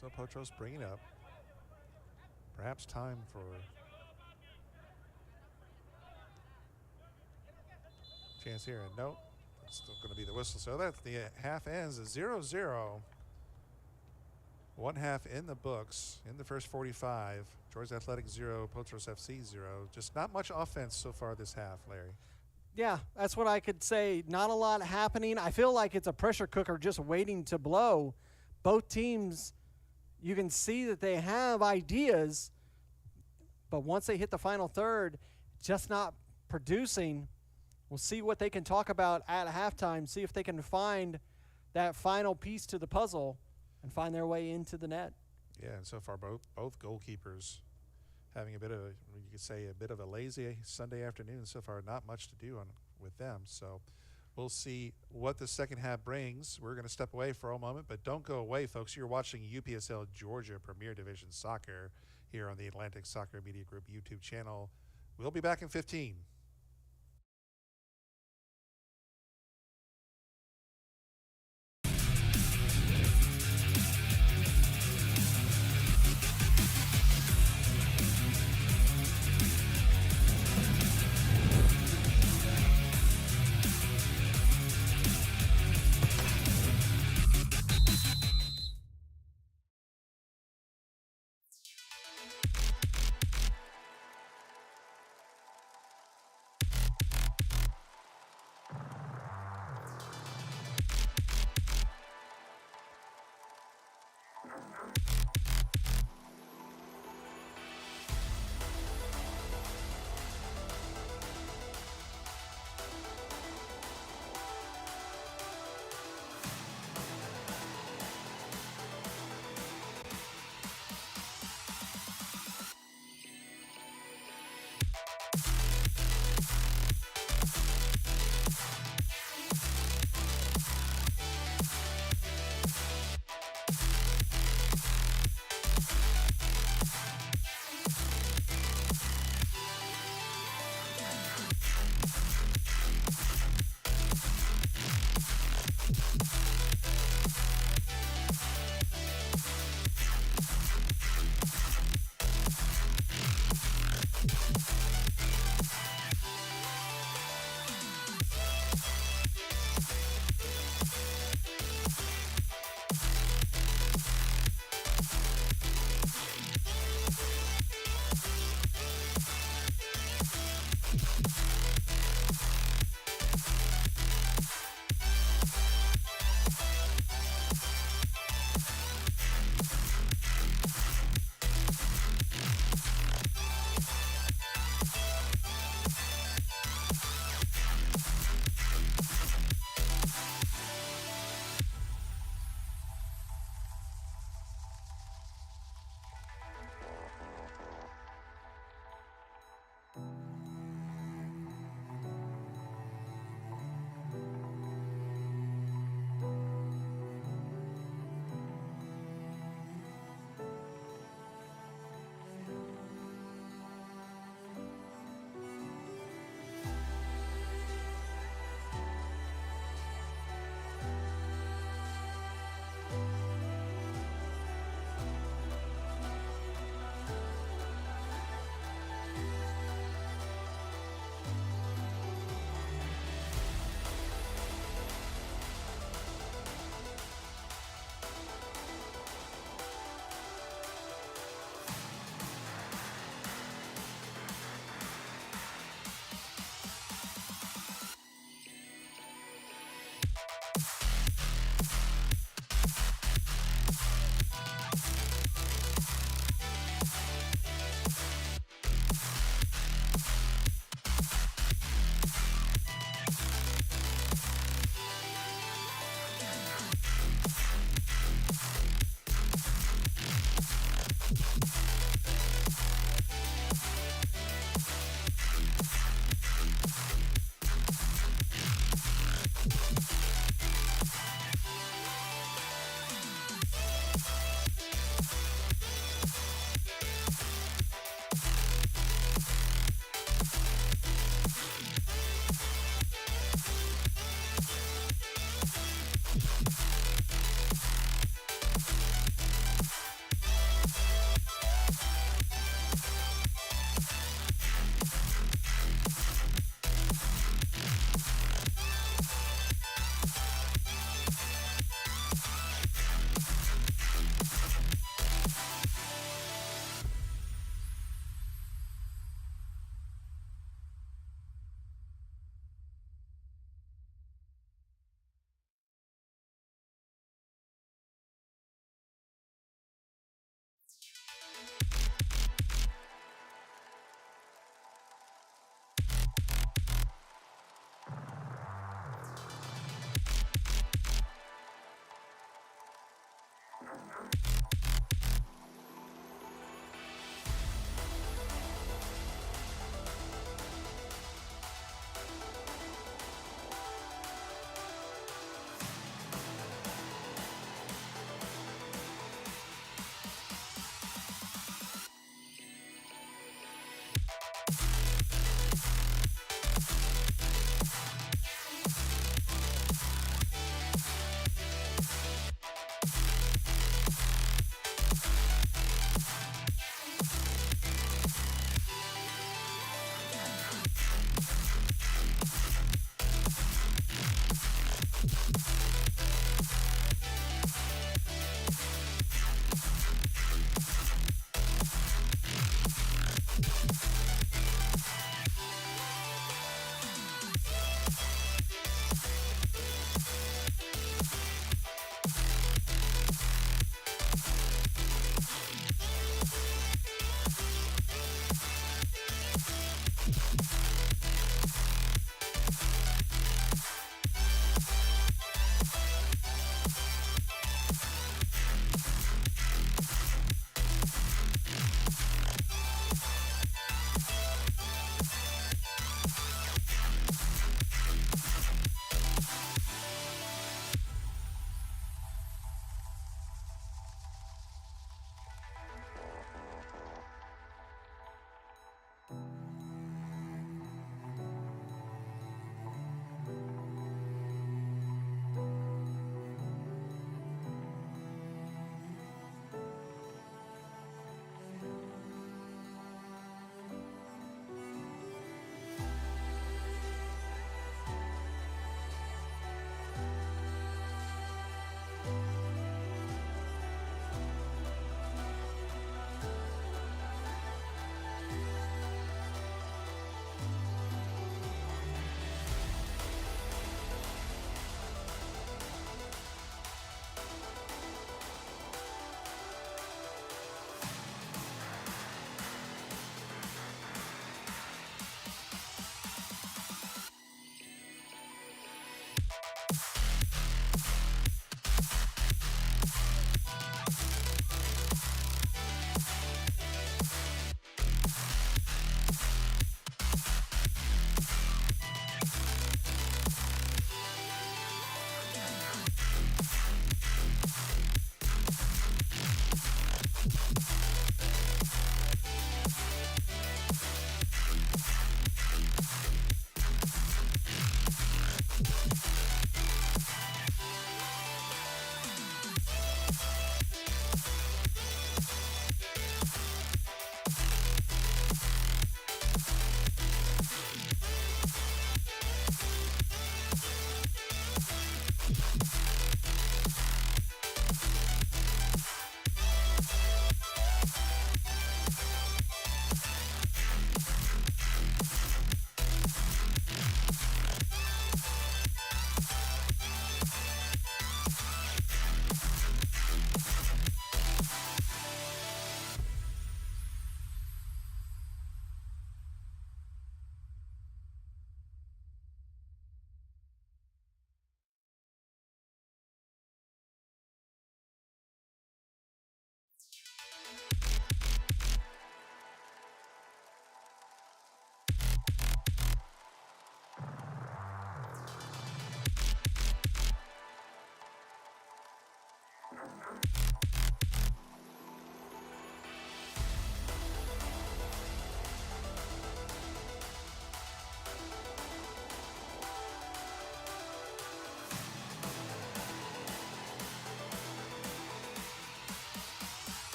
So Potros bringing up. Perhaps time for chance here. And nope, it's still going to be the whistle. So that the half ends at 0-0. One half in the books in the first 45. Georgia Athletic 0, Potros FC 0. Just not much offense so far this half, Larry. Yeah, that's what I could say. Not a lot happening. I feel like it's a pressure cooker just waiting to blow. Both teams, you can see that they have ideas, but once they hit the final third, just not producing. We'll see what they can talk about at halftime, see if they can find that final piece to the puzzle and find their way into the net. Yeah, and so far both goalkeepers having a bit of, you could say, a bit of a lazy Sunday afternoon. So far, not much to do with them. So we'll see what the second half brings. We're going to step away for a moment, but don't go away, folks. You're watching UPSL Georgia Premier Division Soccer here on the Atlantic Soccer Media Group YouTube channel. We'll be back in 15.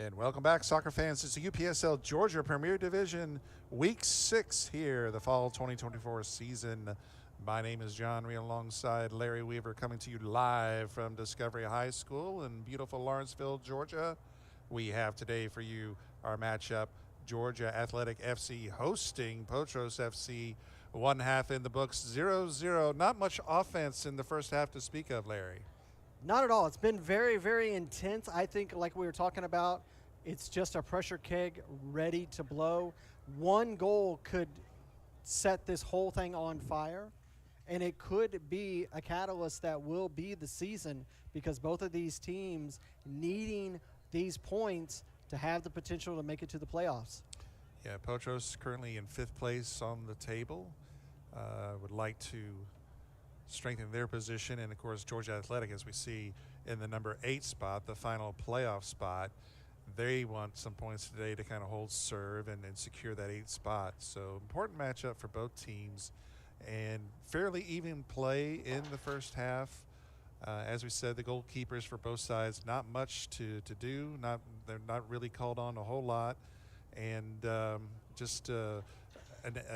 And welcome back, soccer fans. It's the UPSL Georgia Premier Division Week 6 here, the fall 2024 season. My name is John Reel alongside Larry Weaver, coming to you live from Discovery High School in beautiful Lawenceville, Georgia. We have today for you our matchup, Georgia Athletic FC hosting Potros FC. One half in the books, 0-0. Not much offense in the first half to speak of, Larry. Not at all. It's been very, very intense. I think, like we were talking about, it's just a pressure keg ready to blow. One goal could set this whole thing on fire, and it could be a catalyst that will be the season, because both of these teams needing these points to have the potential to make it to the playoffs. Yeah, Potros currently in 5th place on the table. Would like to strengthen their position, and of course Georgia Athletic, as we see in the number 8 spot, the final playoff spot, they want some points today to kind of hold serve and secure that 8th spot. So important matchup for both teams, and fairly even play in the first half. As we said, the goalkeepers for both sides, not much to do. They're not really called on a whole lot, and just a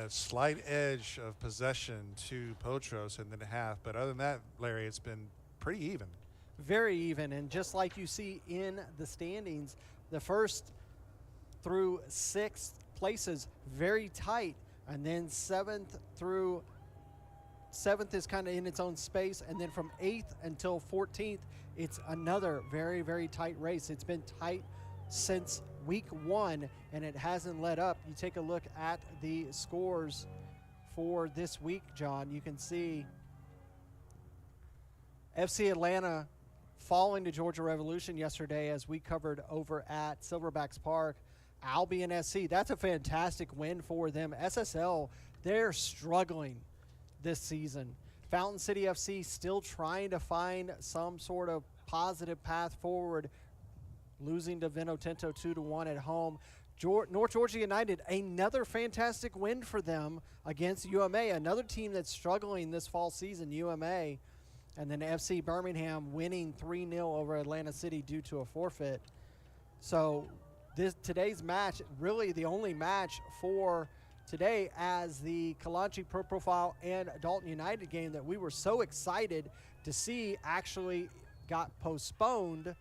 slight edge of possession to Potros in the half. But other than that, Larry, it's been pretty even. Very even, and just like you see in the standings, the first through 6th places very tight, and then 7th is kind of in its own space, and then from 8th until 14th, it's another very, very tight race. It's been tight since week 1, and it hasn't let up. You take a look at the scores for this week, John. You can see FC Atlanta falling to Georgia Revolution yesterday, as we covered over at Silverbacks Park. Albion SC, that's a fantastic win for them. SSL, they're struggling this season. Fountain City FC still trying to find some sort of positive path forward, losing to Vinotinto 2-1 at home. North Georgia United, another fantastic win for them against UMA, another team that's struggling this fall season, UMA. And then FC Birmingham winning 3-0 over Atlanta City due to a forfeit. So today's match, really the only match for today, as the Kalanchi Pro Profile and Dalton United game that we were so excited to see actually got postponed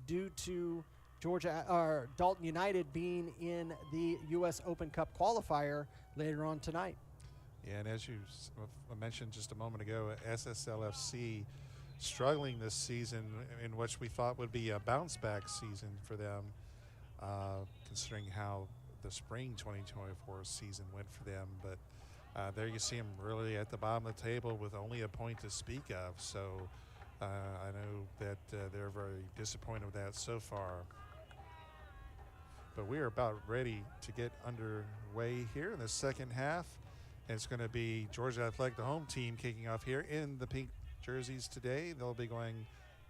due to Dalton United being in the U.S. Open Cup qualifier later on tonight. Yeah, and as you mentioned just a moment ago, SSLFC struggling this season, in which we thought would be a bounce-back season for them, considering how the spring 2024 season went for them. But there you see them really at the bottom of the table with only a point to speak of. So I know that they're very disappointed with that so far. But we are about ready to get underway here in the second half. And it's going to be Georgia Athletic, the home team, kicking off here in the pink jerseys today. They'll be going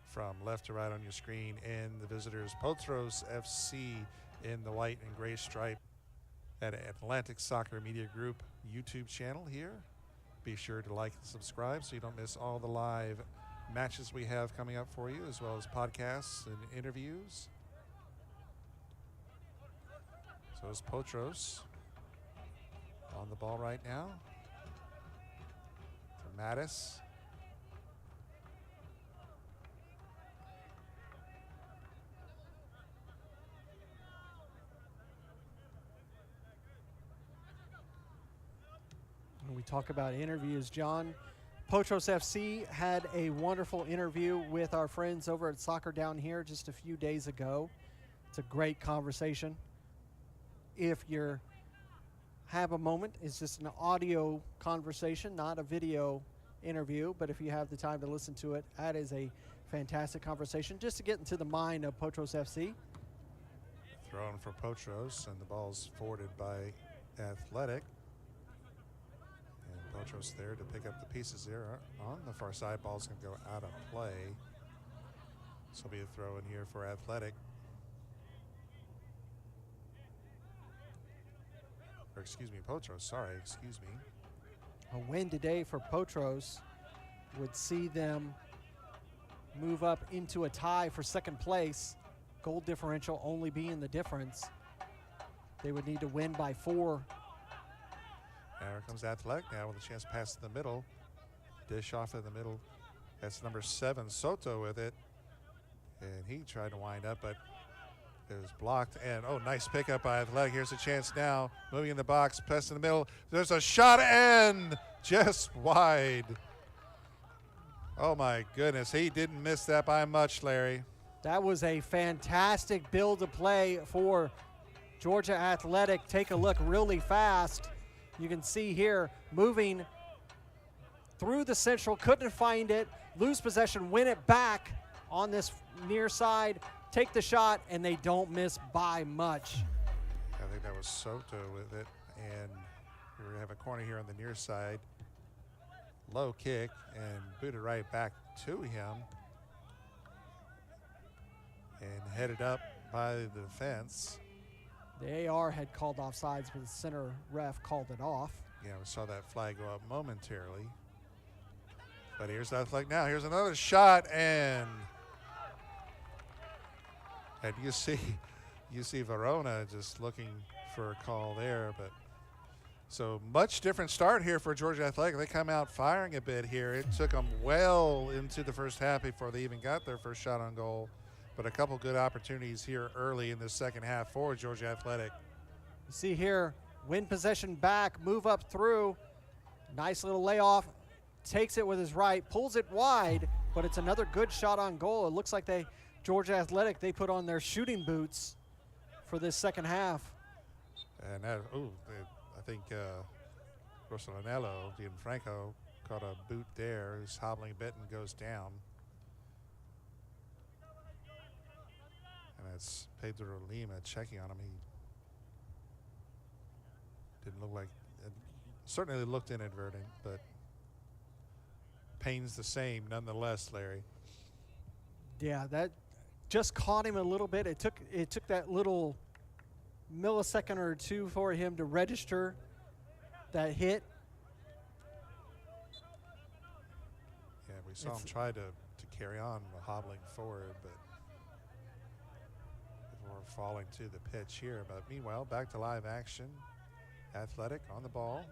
from left to right on your screen, and the visitors, Potros FC, in the white and gray stripe at Atlantic Soccer Media Group YouTube channel here. Be sure to like and subscribe so you don't miss all the live matches we have coming up for you, as well as podcasts and interviews. So is Potros on the ball right now. To Mattis. When we talk about interviews, John, Potros FC had a wonderful interview with our friends over at Soccer Down Here just a few days ago. It's a great conversation. If you have a moment, it's just an audio conversation, not a video interview, but if you have the time to listen to it, that is a fantastic conversation just to get into the mind of Potros FC. Thrown for Potros, and the ball's forwarded by Athletic. And Potros there to pick up the pieces there on the far side. Ball's going to go out of play. This will be a throw in here for Athletic. Or excuse me, Potros, sorry, excuse me. A win today for Potros would see them move up into a tie for second place goal differential only being the difference. They would need to win by 4. Now here comes Athletic now with a chance to pass to the middle. Dish off in the middle. That's number 7, Soto, with it. And he tried to wind up, but it was blocked. And, oh, nice pickup by Athletic. Here's a chance now. Moving in the box, press in the middle. There's a shot and just wide. Oh, my goodness. He didn't miss that by much, Larry. That was a fantastic build to play for Georgia Athletic. Take a look really fast. You can see here moving through the central, couldn't find it, lose possession, win it back on this near side, take the shot, and they don't miss by much. I think that was Soto with it. And we're going to have a corner here on the near side. Low kick and booted right back to him. And headed up by the defense. The AR had called offsides, but the center ref called it off. Yeah, we saw that flag go up momentarily. But here's Athletic now. Here's another shot, and you see Verona just looking for a call there. But so much different start here for Georgia Athletic. They come out firing a bit here. It took them well into the first half before they even got their first shot on goal. But a couple good opportunities here early in the second half for Georgia Athletic. You see here, win possession back, move up through. Nice little layoff. Takes it with his right, pulls it wide, but it's another good shot on goal. It looks like Georgia Athletic, they put on their shooting boots for this second half. And that, I think Rosalinello Gianfranco caught a boot there. He's hobbling a bit and goes down. And that's Pedro Lima checking on him. He didn't look like, it certainly looked inadvertent, but pain's the same nonetheless, Larry. Yeah, that just caught him a little bit. It took that little millisecond or two for him to register that hit. Yeah, we saw him try to carry on hobbling forward, but before falling to the pitch here. But meanwhile, back to live action. Athletic on the ball.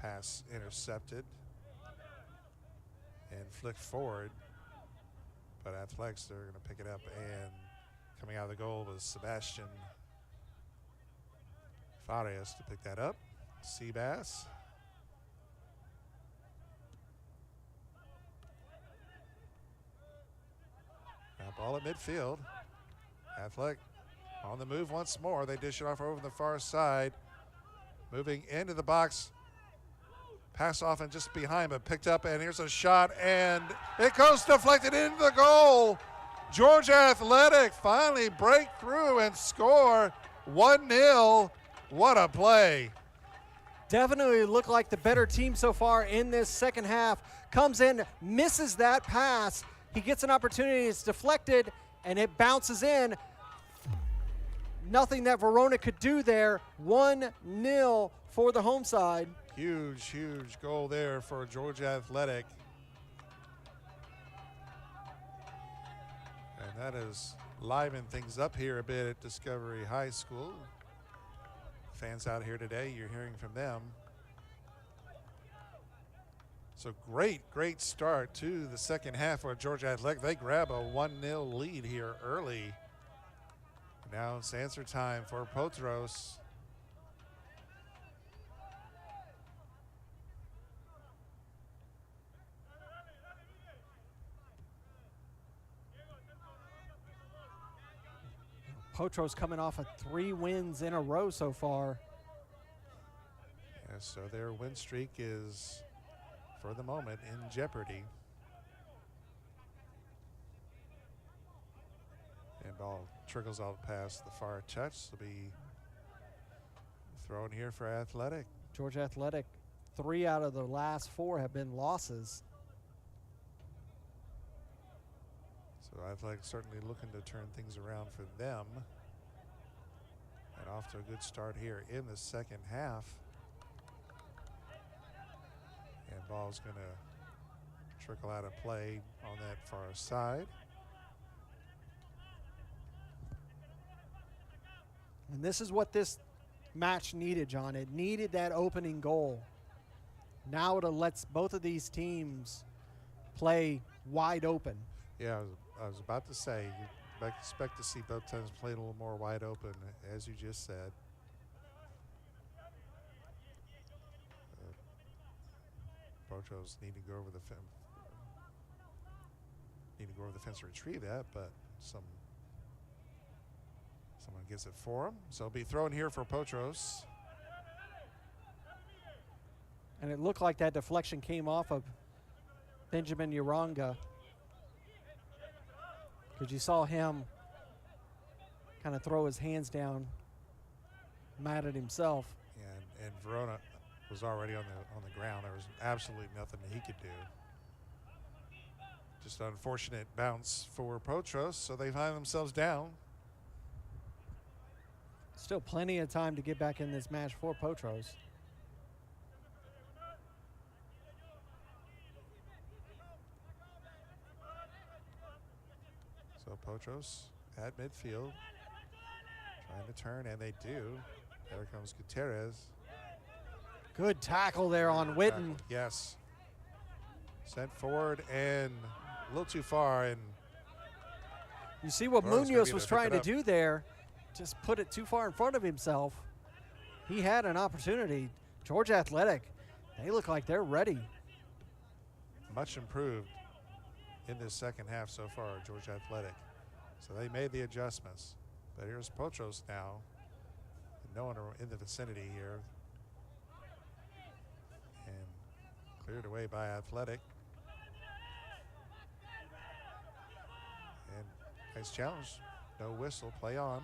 Pass intercepted and flicked forward. But Athletics, they're going to pick it up, and coming out of the goal was Sebastian Farias to pick that up. Seabass. Now ball at midfield. Athletic on the move once more. They dish it off over the far side. Moving into the box. Pass off and just behind, but picked up, and here's a shot, and it goes deflected into the goal. Georgia Athletic finally break through and score 1-0. What a play. Definitely looked like the better team so far in this second half. Comes in, misses that pass. He gets an opportunity, it's deflected, and it bounces in. Nothing that Verona could do there. 1-0 for the home side. Huge, huge goal there for Georgia Athletic. And that has livened things up here a bit at Discovery High School. Fans out here today, you're hearing from them. So great start to the second half for Georgia Athletic. They grab a 1-0 lead here early. Now it's answer time for Potros. Potros coming off of 3 wins in a row so far. Yeah, so their win streak is, for the moment, in jeopardy. And ball trickles out past the far touch. Will be thrown here for Athletic. Georgia Athletic, 3 out of the last 4 have been losses. So Athletic certainly looking to turn things around for them. And off to a good start here in the second half. And ball's going to trickle out of play on that far side. And this is what this match needed, John. It needed that opening goal. Now it lets both of these teams play wide open. Yeah, I was about to say, you expect to see both teams play a little more wide open, as you just said. Potros need to go over the fence. To retrieve that, but someone gets it for him. So it'll be thrown here for Potros. And it looked like that deflection came off of Benjamin Uranga, because you saw him kind of throw his hands down, mad at himself. Yeah, and Verona was already on the ground. There was absolutely nothing that he could do. Just an unfortunate bounce for Potros, so they find themselves down. Still plenty of time to get back in this match for Potros. So Potros at midfield, trying to turn, and they do. There comes Gutierrez. Good tackle there on Witten. Yes. Sent forward and a little too far, and you see what Munoz was trying to do there, just put it too far in front of himself. He had an opportunity. Georgia Athletic, they look like they're ready. Much improved in this second half so far, Georgia Athletic. So they made the adjustments. But here's Potros now. No one in the vicinity here. And cleared away by Athletic. And nice challenge. No whistle, play on.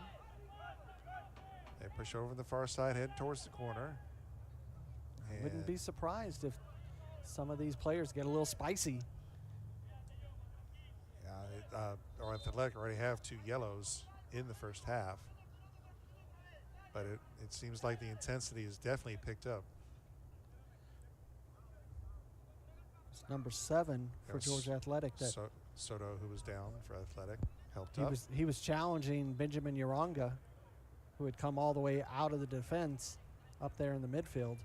They push over the far side, head towards the corner. I wouldn't be surprised if some of these players get a little spicy. Yeah, Athletic already have 2 yellows in the first half. But it seems like the intensity has definitely picked up. It's number 7 for Georgia Athletic. That Soto, who was down for Athletic, helped up. He was challenging Benjamin Uranga, who had come all the way out of the defense up there in the midfield.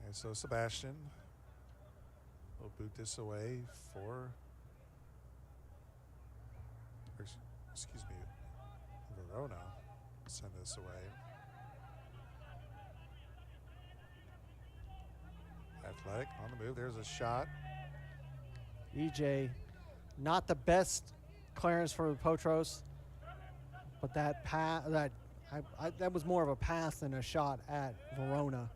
And so Sebastian will boot this away for, excuse me, Verona. Send this away. Athletic on the move. There's a shot. EJ, not the best clearance for Potros, but that that was more of a pass than a shot at Verona.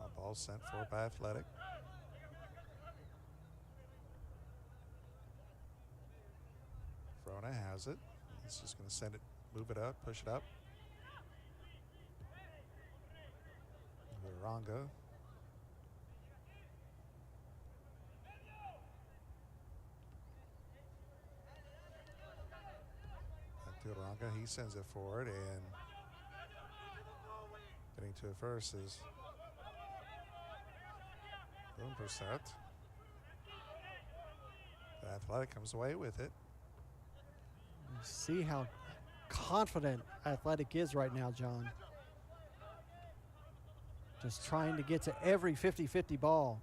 A ball sent forward by Athletic. Verona has it. He's just going to send it, move it up, push it up. Uranga. Back to Uranga. He sends it forward, and getting to it first is Boomperset. The Athletic comes away with it. You see how confident Athletic is right now, John. Just trying to get to every 50-50 ball.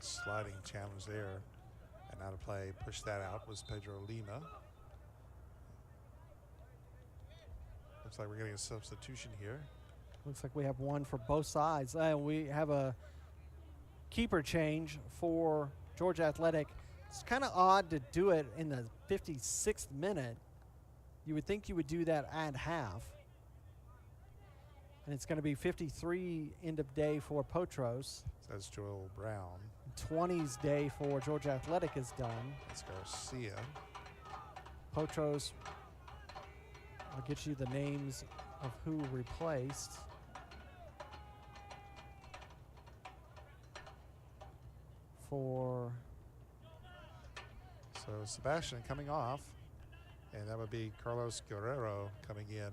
Sliding challenge there. And out of play, push that out was Pedro Lima. Looks like we're getting a substitution here. Looks like we have one for both sides. We have a keeper change for Georgia Athletic. It's kind of odd to do it in the 56th minute. You would think you would do that at half. And it's going to be 53 end of day for Potros. Says Joel Brown. 20s day for Georgia Athletic is done. That's Garcia. Potros, I'll get you the names of who replaced. For so Sebastian coming off, and that would be Carlos Guerrero coming in.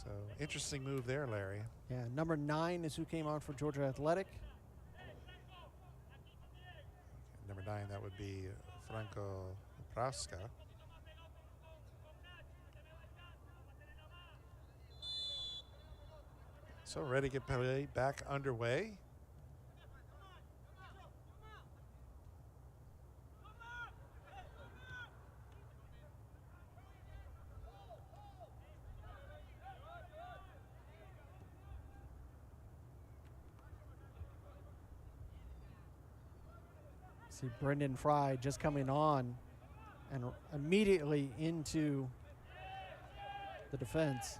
So interesting move there, Larry. Yeah, number 9 is who came on for Georgia Athletic. Number 9, that would be Franco Brasca. So ready to get play back underway. See Brendan Fry just coming on and immediately into the defense.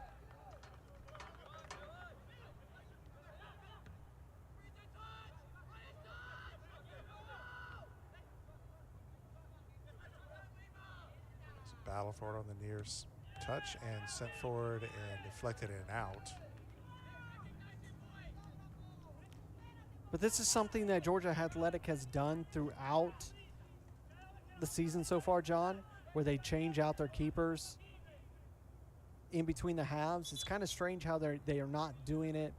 Battle for it on the near touch and sent forward and deflected and out. But this is something that Georgia Athletic has done throughout the season so far, John, where they change out their keepers in between the halves. It's kind of strange how they are not doing it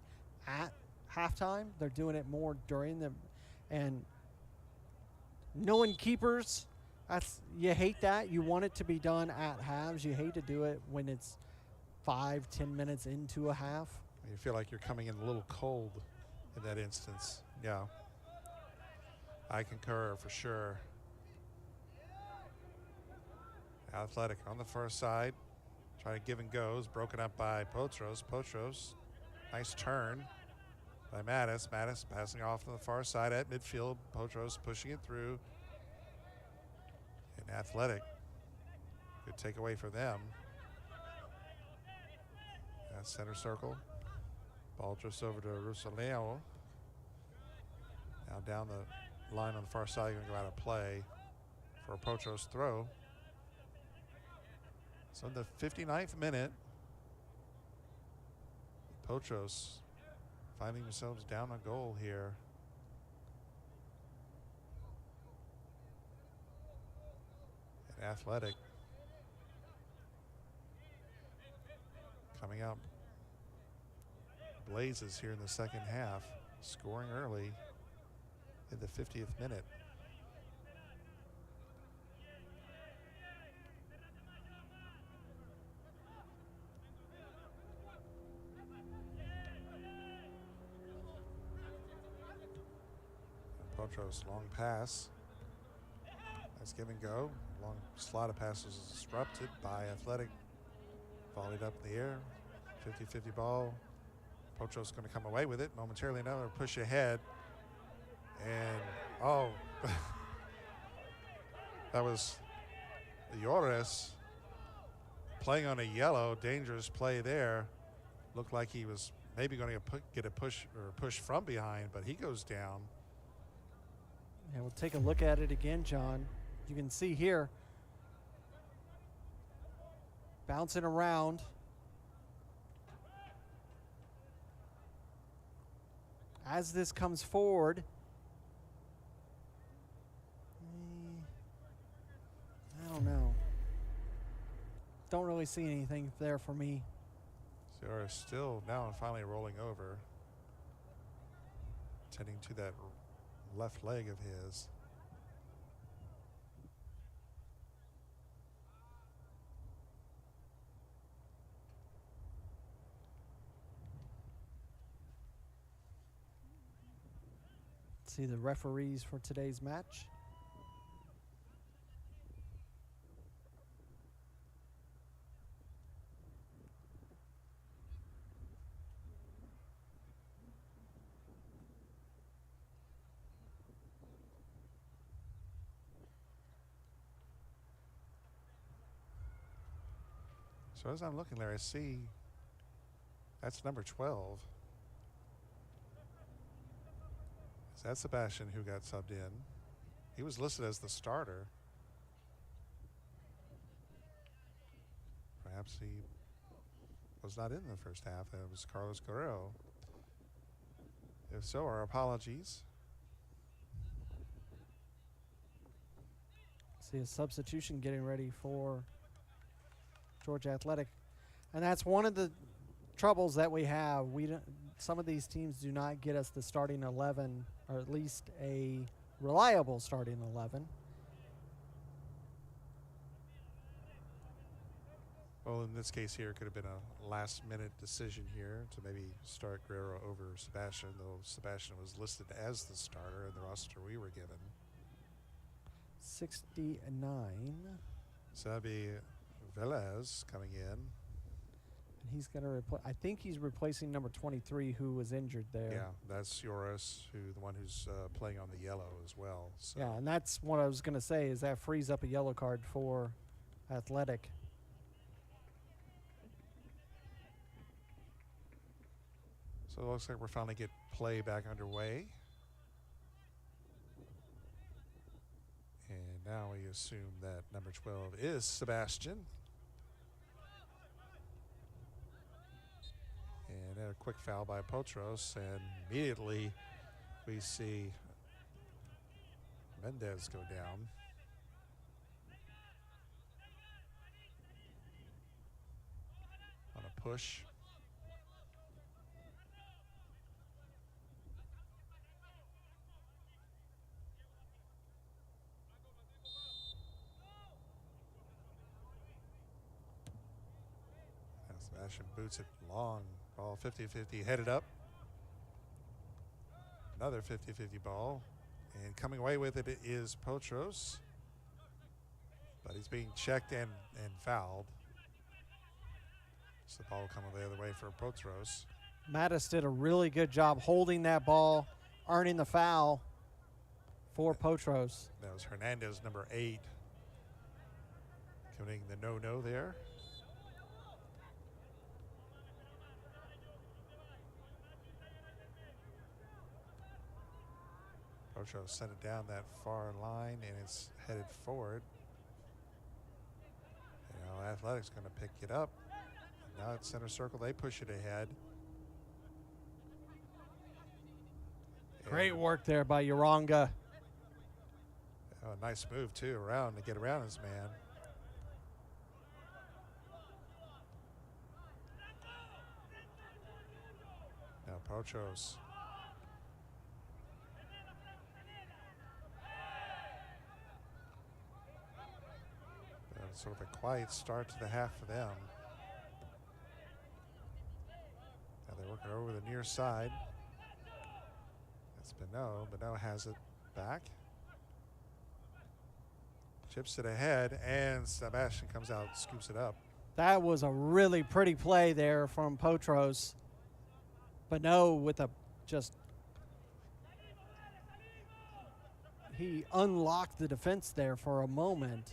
at halftime. They're doing it more during them. And knowing keepers, you hate that. You want it to be done at halves. You hate to do it when it's 5-10 minutes into a half. You feel like you're coming in a little cold in that instance. Yeah, I concur for sure. Athletic on the far side, trying to give and goes, broken up by Potros. Potros, nice turn by Mattis. Mattis passing off to the far side at midfield. Potros pushing it through. And Athletic, good takeaway for them. That's center circle. Ball just over to Rusaleo. Now down the line on the far side, going to go out of play for a Potros throw. So in the 59th minute, Potros finding themselves down a goal here. And Athletic coming out blazes here in the second half, scoring early in the 50th minute. Potros long pass. Nice give and go. Long slot of passes is disrupted by Athletic. Volleyed up in the air. 50-50 ball. Potros going to come away with it. Momentarily another push ahead. And, oh, that was Llores playing on a yellow. Dangerous play there. Looked like he was maybe going to get a push from behind, but he goes down. Yeah, we'll take a look at it again, John. You can see here, bouncing around. As this comes forward, I don't know. Don't really see anything there for me. Sierra still now and finally rolling over, tending to that left leg of his. See the referees for today's match. So as I'm looking there, I see that's number 12. Is that Sebastian who got subbed in? He was listed as the starter. Perhaps he was not in the first half. That was Carlos Guerrero. If so, our apologies. See a substitution getting ready for Georgia Athletic. And that's one of the troubles that we have. We don't, some of these teams do not get us the starting 11, or at least a reliable starting 11. Well, in this case here, it could have been a last-minute decision here to maybe start Guerrero over Sebastian, though Sebastian was listed as the starter in the roster we were given. 69. So that'd be Velez coming in. And he's going to replace, I think he's replacing number 23 who was injured there. Yeah, that's Joris, the one who's playing on the yellow as well. So. Yeah, and that's what I was going to say, is that frees up a yellow card for Athletic. So it looks like we're finally get play back underway. And now we assume that number 12 is Sebastian. And a quick foul by Potros, and immediately we see Mendez go down. On a push. Sebastian boots it long. Ball 50-50 headed up. Another 50-50 ball. And coming away with it is Potros. But he's being checked and fouled. So the ball will come the other way for Potros. Mattis did a really good job holding that ball, earning the foul for Potros. That was Hernandez, number 8. Committing the no-no there. Potros sent it down that far line, and it's headed forward. And now Athletic's going to pick it up. Now it's center circle. They push it ahead. Great work there by Uranga. Oh, a nice move, too, around to get around his man. Now Potros. Sort of a quiet start to the half for them. Now they're working over the near side. That's Beno. Beno has it back. Chips it ahead, and Sebastian comes out, scoops it up. That was a really pretty play there from Potros. Beno with a he unlocked the defense there for a moment.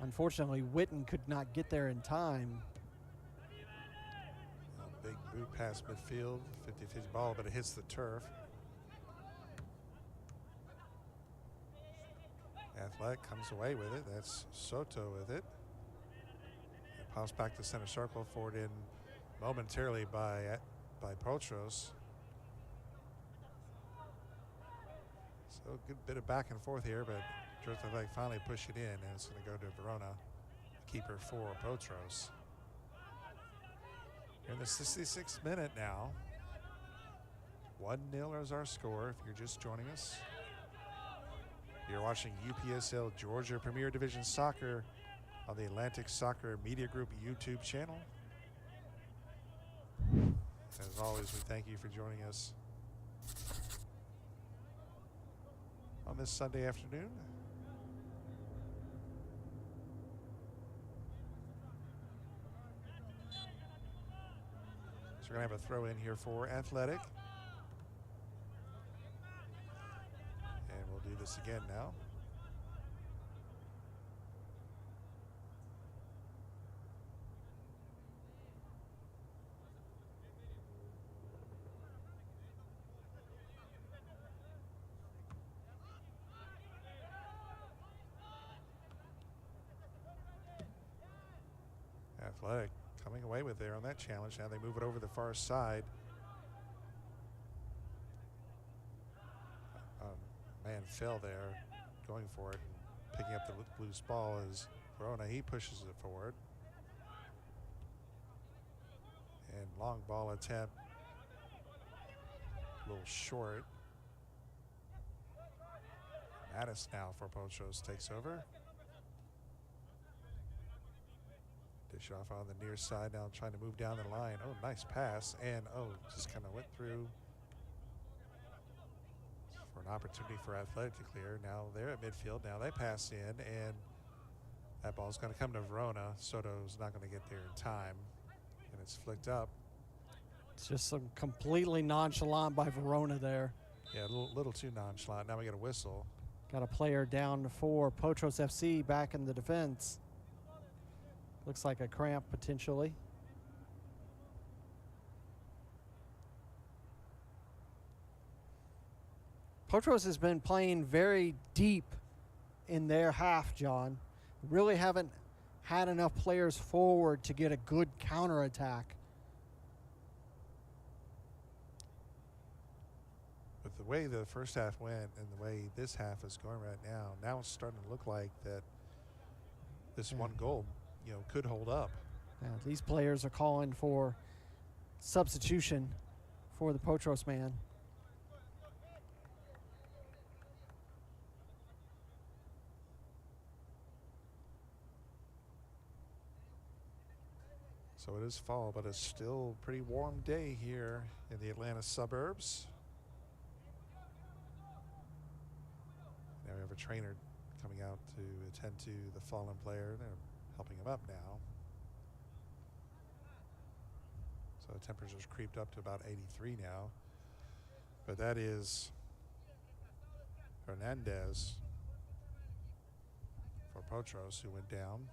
Unfortunately, Witten could not get there in time. Big boot past midfield, 50-50 ball, but it hits the turf. Athletic comes away with it. That's Soto with it. And pops back to center circle, forward in momentarily by Potros. So a good bit of back and forth here, but Athletic finally push it in, and it's going to go to Verona, keeper for Potros. In the 66th minute now, 1-0 is our score if you're just joining us. You're watching UPSL Georgia Premier Division Soccer on the Atlantic Soccer Media Group YouTube channel. As always, we thank you for joining us on this Sunday afternoon. So we're going to have a throw in here for Athletic. And we'll do this again now. Athletic coming away with there on that challenge. Now they move it over the far side. Man fell there, going for it, and picking up the loose ball is Verona. He pushes it forward. And long ball attempt. A little short. Mattis now for Potros takes over. Dish off on the near side now, trying to move down the line. Oh, nice pass. And, oh, just kind of went through for an opportunity for Athletic to clear. Now they're at midfield. Now they pass in, and that ball's going to come to Verona. Soto's not going to get there in time, and it's flicked up. It's just some completely nonchalant by Verona there. Yeah, a little too nonchalant. Now we get a whistle. Got a player down for Potros FC back in the defense. Looks like a cramp potentially. Potros has been playing very deep in their half, John. Really haven't had enough players forward to get a good counterattack. With the way the first half went and the way this half is going right now it's starting to look like that this one goal, could hold up. Now, these players are calling for substitution for the Potros man. So it is fall, but it's still a pretty warm day here in the Atlanta suburbs. Now we have a trainer coming out to attend to the fallen player. They're helping him up now. So the temperature's creeped up to about 83 now. But that is Hernandez for Potros, who went down.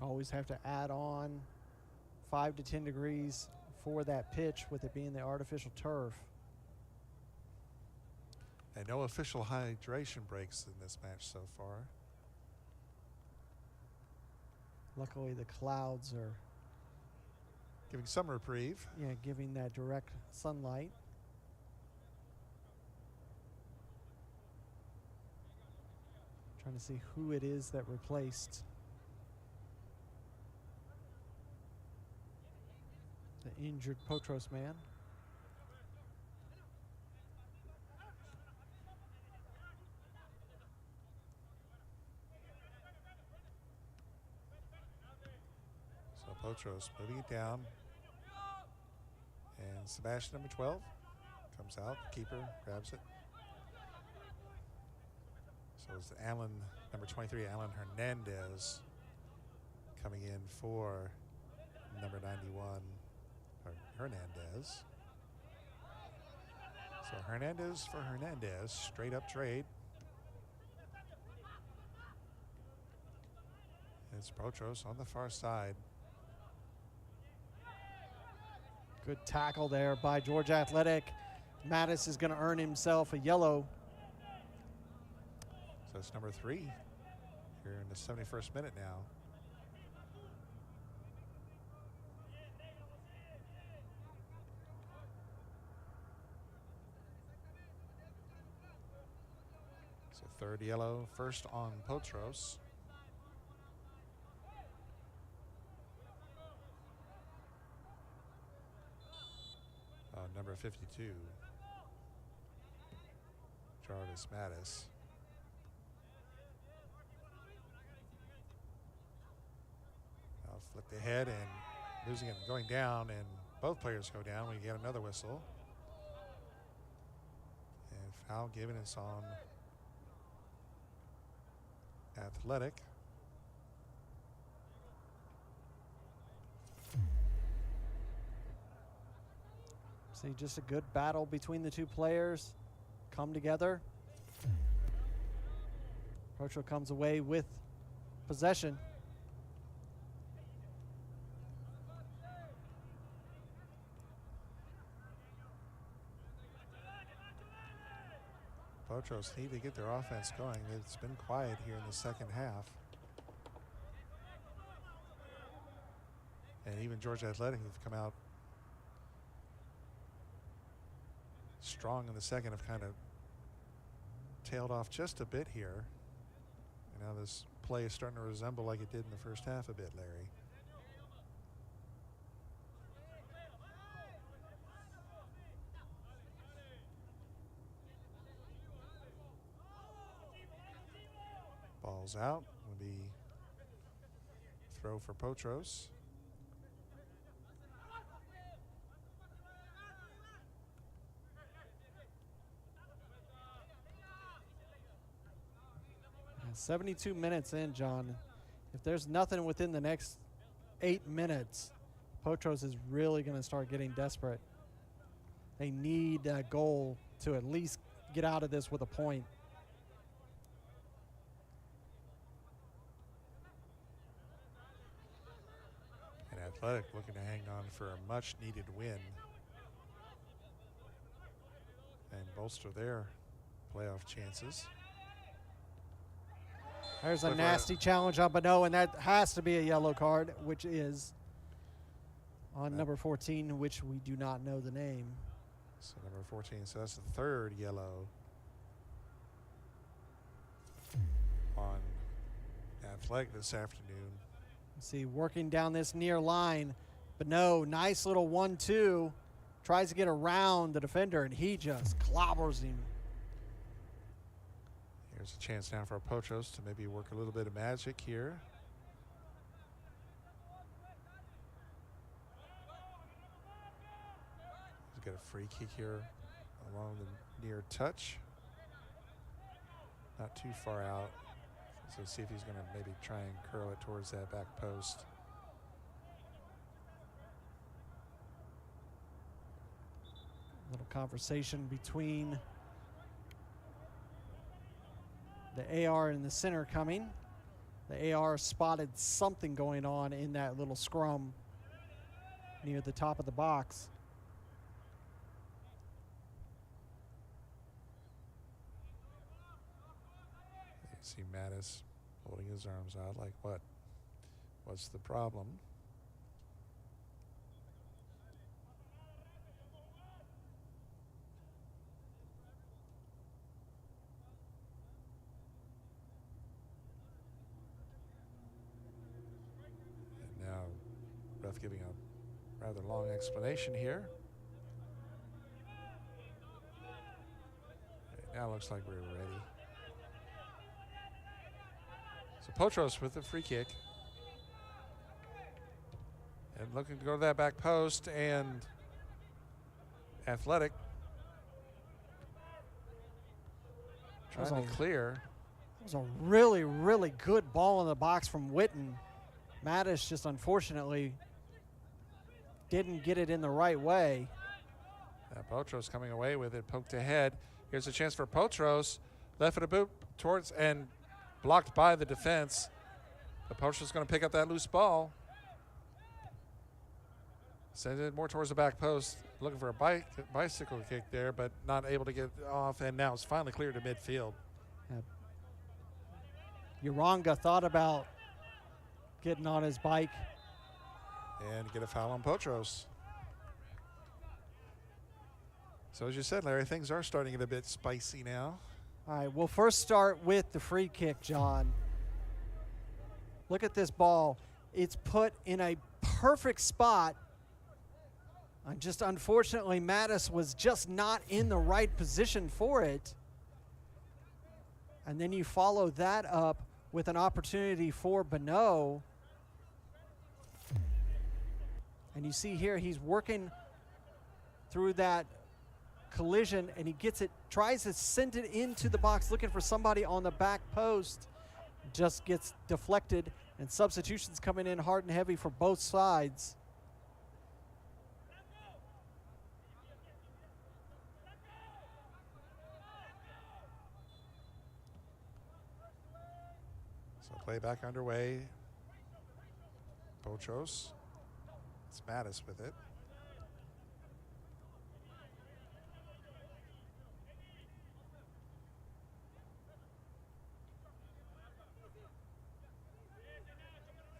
Always have to add on 5 to 10 degrees for that pitch, with it being the artificial turf. And no official hydration breaks in this match so far. Luckily, the clouds are giving some reprieve. Yeah, giving that direct sunlight. Trying to see who it is that replaced the injured Potros man. So Potros moving it down. And Sebastian, number 12, comes out. The keeper grabs it. So it's Alan, number 23, Alan Hernandez, coming in for number 91, Hernandez. So Hernandez for Hernandez, straight up trade. It's Potros on the far side. Good tackle there by Georgia Athletic. Mattis is going to earn himself a yellow. So it's number 3 here in the 71st minute now. So third yellow, first on Potros. Number 52, Jarvis Mattis. Now flipped ahead and losing it and going down, and both players go down. We get another whistle. And foul given is on Athletic. See, just a good battle between the two players. Come together. Potros comes away with possession. Potros need to get their offense going. It's been quiet here in the second half. And even Georgia Athletic have come out strong in the second, have kind of tailed off just a bit here. And now this play is starting to resemble like it did in the first half a bit, Larry. Ball's out. Will be throw for Potros. And 72 minutes in, John. If there's nothing within the next 8 minutes, Potros is really going to start getting desperate. They need that goal to at least get out of this with a point. Athletic looking to hang on for a much needed win and bolster their playoff chances. There's a nasty challenge on Bonneau, and that has to be a yellow card, which is on number 14, which we do not know the name. So number 14, so that's the third yellow on Athletic this afternoon. See, working down this near line, Bonneau, nice little 1-2, tries to get around the defender, and he just clobbers him. Here's a chance now for Potros to maybe work a little bit of magic here. He's got a free kick here along the near touch. Not too far out. So see if he's going to maybe try and curl it towards that back post. Little conversation between the AR and the center coming. The AR spotted something going on in that little scrum near the top of the box. See Mattis holding his arms out like, what? What's the problem? And now ref giving a rather long explanation here. It now looks like we're ready. So Potros with the free kick. And looking to go to that back post, and Athletic trying to clear. It was a really, really good ball in the box from Witten. Mattis just unfortunately didn't get it in the right way. Potros coming away with it, poked ahead. Here's a chance for Potros. Left foot boot towards and blocked by the defense. The Potros is going to pick up that loose ball. Sends it more towards the back post. Looking for a bicycle kick there, but not able to get off. And now it's finally cleared to midfield. Uranga thought about getting on his bike. And get a foul on Potros. So as you said, Larry, things are starting to get a bit spicy now. All right, we'll first start with the free kick, John. Look at this ball. It's put in a perfect spot. Just unfortunately, Mattis was just not in the right position for it. And then you follow that up with an opportunity for Bonneau. And you see here he's working through that collision, and he gets it, tries to send it into the box looking for somebody on the back post, just gets deflected, and substitutions coming in hard and heavy for both sides. So play back underway. Potros. It's Mattis with it.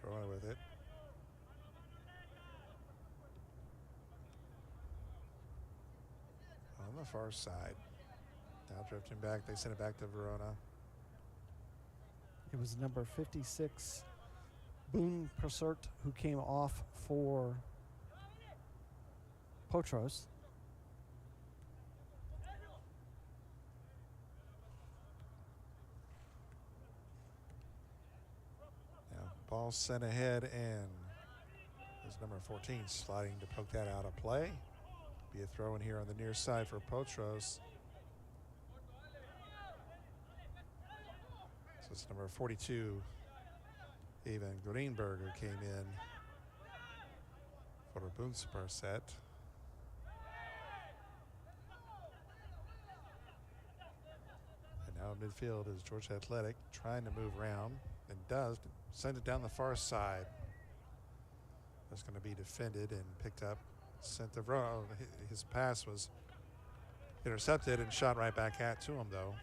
Throwing with it. On the far side. Now drifting back. They send it back to Verona. It was number 56, Boone Persert, who came off for Potros. Now, ball sent ahead, and there's number 14 sliding to poke that out of play. Be a throw in here on the near side for Potros. So it's number 42, Evan Greenberger, came in for a Boonspur set. And now in midfield is Georgia Athletic trying to move around, and does send it down the far side. That's going to be defended and picked up. Sent the row. His pass was intercepted and shot right back to him, though.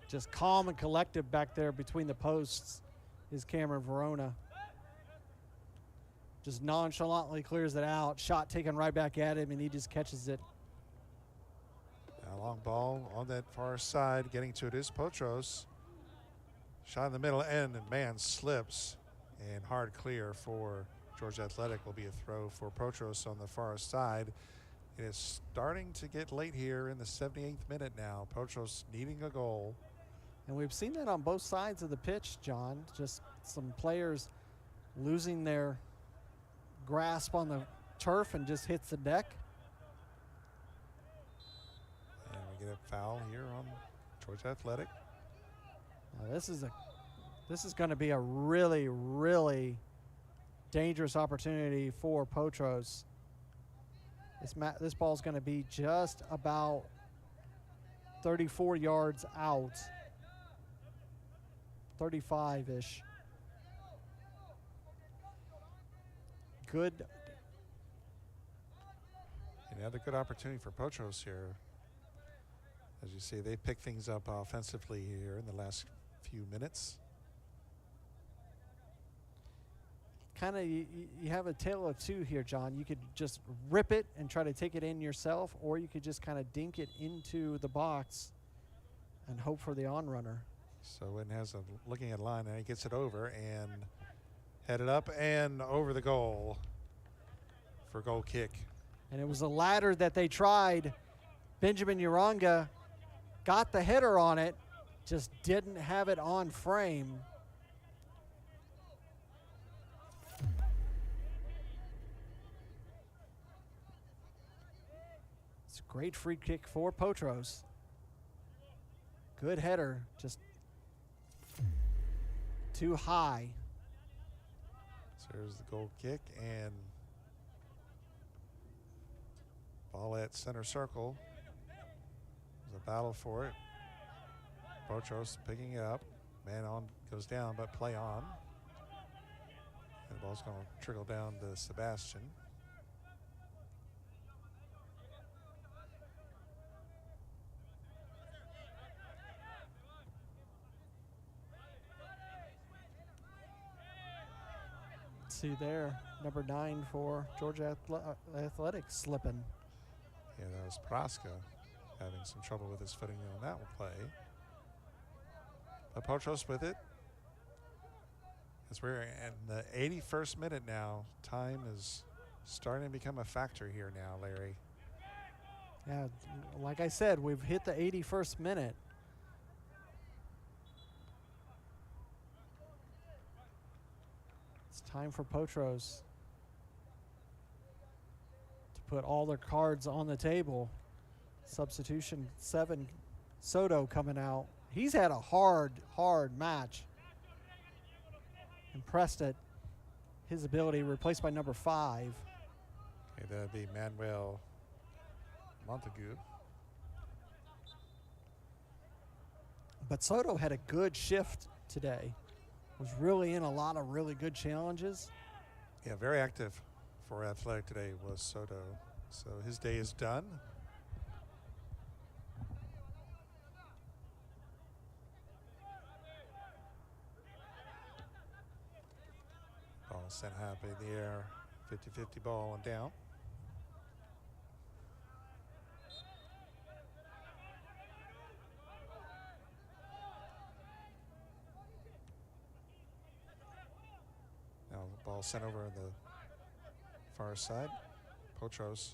Just calm and collective back there between the posts is Cameron Verona. Just nonchalantly clears it out. Shot taken right back at him, and he just catches it. A long ball on that far side. Getting to it is Potros. Shot in the middle, and man slips, and hard clear for Georgia Athletic. Will be a throw for Potros on the far side. It is starting to get late here in the 78th minute now. Potros needing a goal. And we've seen that on both sides of the pitch, John. Just some players losing their grasp on the turf and just hits the deck. And we get a foul here on Georgia Athletic. Now this is going to be a really, really dangerous opportunity for Potros. This ball is going to be just about 34 yards out, 35-ish. Good. Another good opportunity for Potros here. As you see, they pick things up offensively here in the last few minutes. Kind of, you have a tale of two here, John. You could just rip it and try to take it in yourself, or you could just kind of dink it into the box and hope for the on-runner. So Witten has a looking at line, and he gets it over and headed up and over the goal for goal kick. And it was a ladder that they tried. Benjamin Uranga got the header on it, just didn't have it on frame. It's a great free kick for Potros. Good header, just too high. So there's the goal kick, and ball at center circle. There's a battle for it. Potros picking it up. Man on goes down, but play on. And the ball's going to trickle down to Sebastian. See there, number 9 for Georgia Athletics slipping. Yeah, that was Praska having some trouble with his footing on that play. But Potros with it. As we're in the 81st minute now, time is starting to become a factor here now, Larry. Yeah, like I said, we've hit the 81st minute. It's time for Potros to put all their cards on the table. Substitution 7, Soto coming out. He's had a hard match. Impressed at his ability, replaced by number 5. Okay, that'd be Manuel Montague. But Soto had a good shift today. Was really in a lot of really good challenges. Yeah, very active for Athletic today was Soto. So his day is done. Ball sent high up in the air. 50-50 ball and down. ball sent over on the far side. Potros.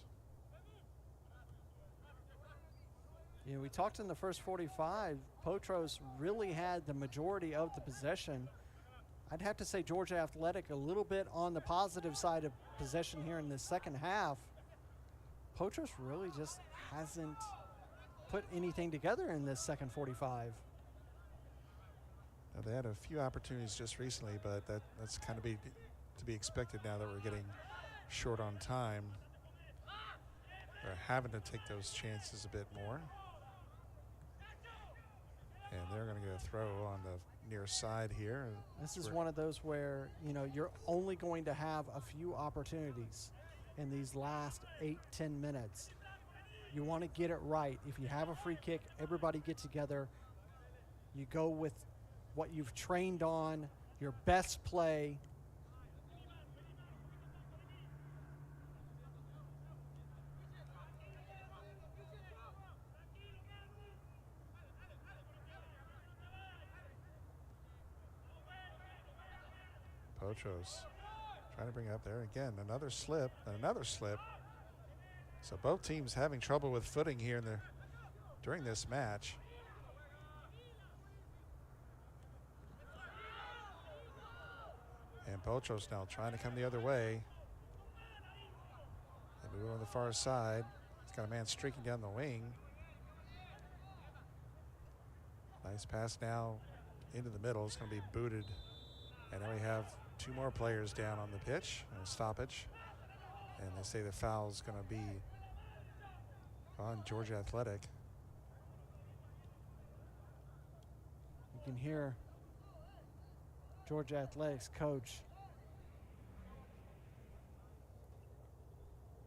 You know, we talked in the first 45, Potros really had the majority of the possession. I'd have to say Georgia Athletic a little bit on the positive side of possession here in the second half. Potros really just hasn't put anything together in this second 45. Now, they had a few opportunities just recently, but that's kind of to be expected now that we're getting short on time. They're having to take those chances a bit more. And they're going to get a throw on the near side here. This is one of those where, you know, you're only going to have a few opportunities in these last 8-10 minutes. You want to get it right. If you have a free kick, everybody get together. You go with what you've trained on, your best play. Potros trying to bring it up there. Again, another slip and another slip. So both teams having trouble with footing here during this match. And Potros now trying to come the other way. And move on the far side. He's got a man streaking down the wing. Nice pass now into the middle. It's going to be booted. And then we have two more players down on the pitch, and a stoppage. And they say the foul is going to be on Georgia Athletic. You can hear Georgia Athletics coach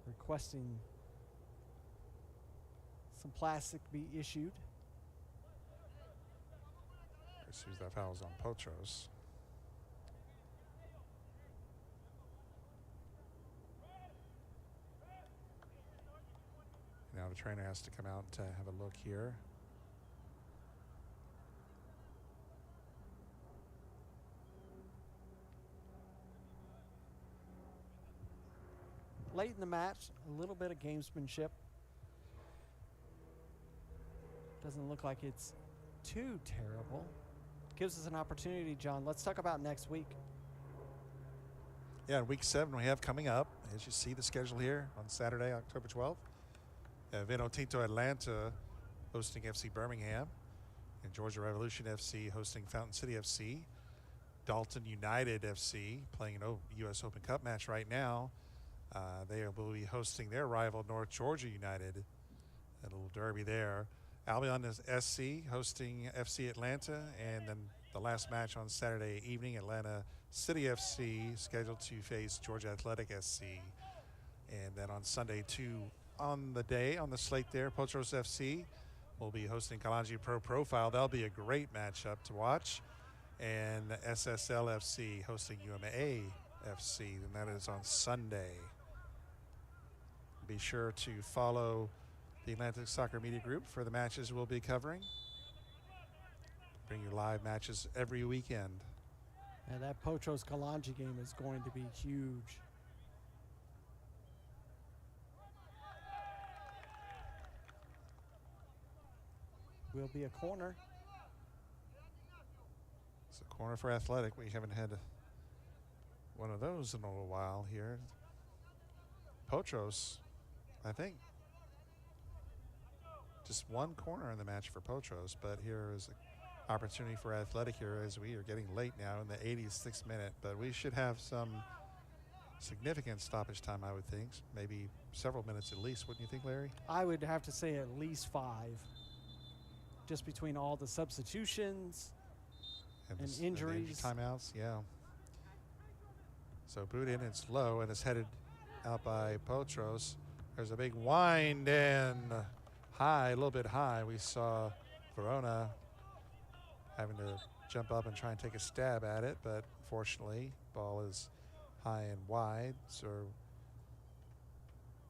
requesting some plastic be issued. As soon as that foul is on Potros. Now the trainer has to come out to have a look here. Late in the match, a little bit of gamesmanship. Doesn't look like it's too terrible. Gives us an opportunity, John. Let's talk about next week. Yeah, week 7 we have coming up. As you see the schedule here on Saturday, October 12th. Vino Tinto Atlanta hosting FC Birmingham, and Georgia Revolution FC hosting Fountain City FC. Dalton United FC playing an U.S. Open Cup match right now. They will be hosting their rival North Georgia United. A little derby there. Albion is SC hosting FC Atlanta, and then the last match on Saturday evening, Atlanta City FC scheduled to face Georgia Athletic SC. And then on Sunday, on the slate there, Potros FC will be hosting Kalanji Pro Profile. That'll be a great matchup to watch. And SSL FC hosting UMA FC, and that is on Sunday. Be sure to follow the Atlantic Soccer Media Group for the matches we'll be covering. Bring you live matches every weekend. And that Potros Kalanji game is going to be huge. Will be a corner. It's a corner for Athletic. We haven't had one of those in a little while here. Potros, I think, just one corner in the match for Potros, but here is an opportunity for Athletic here as we are getting late now in the 86th minute, but we should have some significant stoppage time, I would think. Maybe several minutes at least, wouldn't you think, Larry? I would have to say at least 5. Just between all the substitutions and injuries. And timeouts, yeah. So boot in, it's low, and it's headed out by Potros. There's a big wind and high, a little bit high. We saw Verona having to jump up and try and take a stab at it, but fortunately, ball is high and wide. So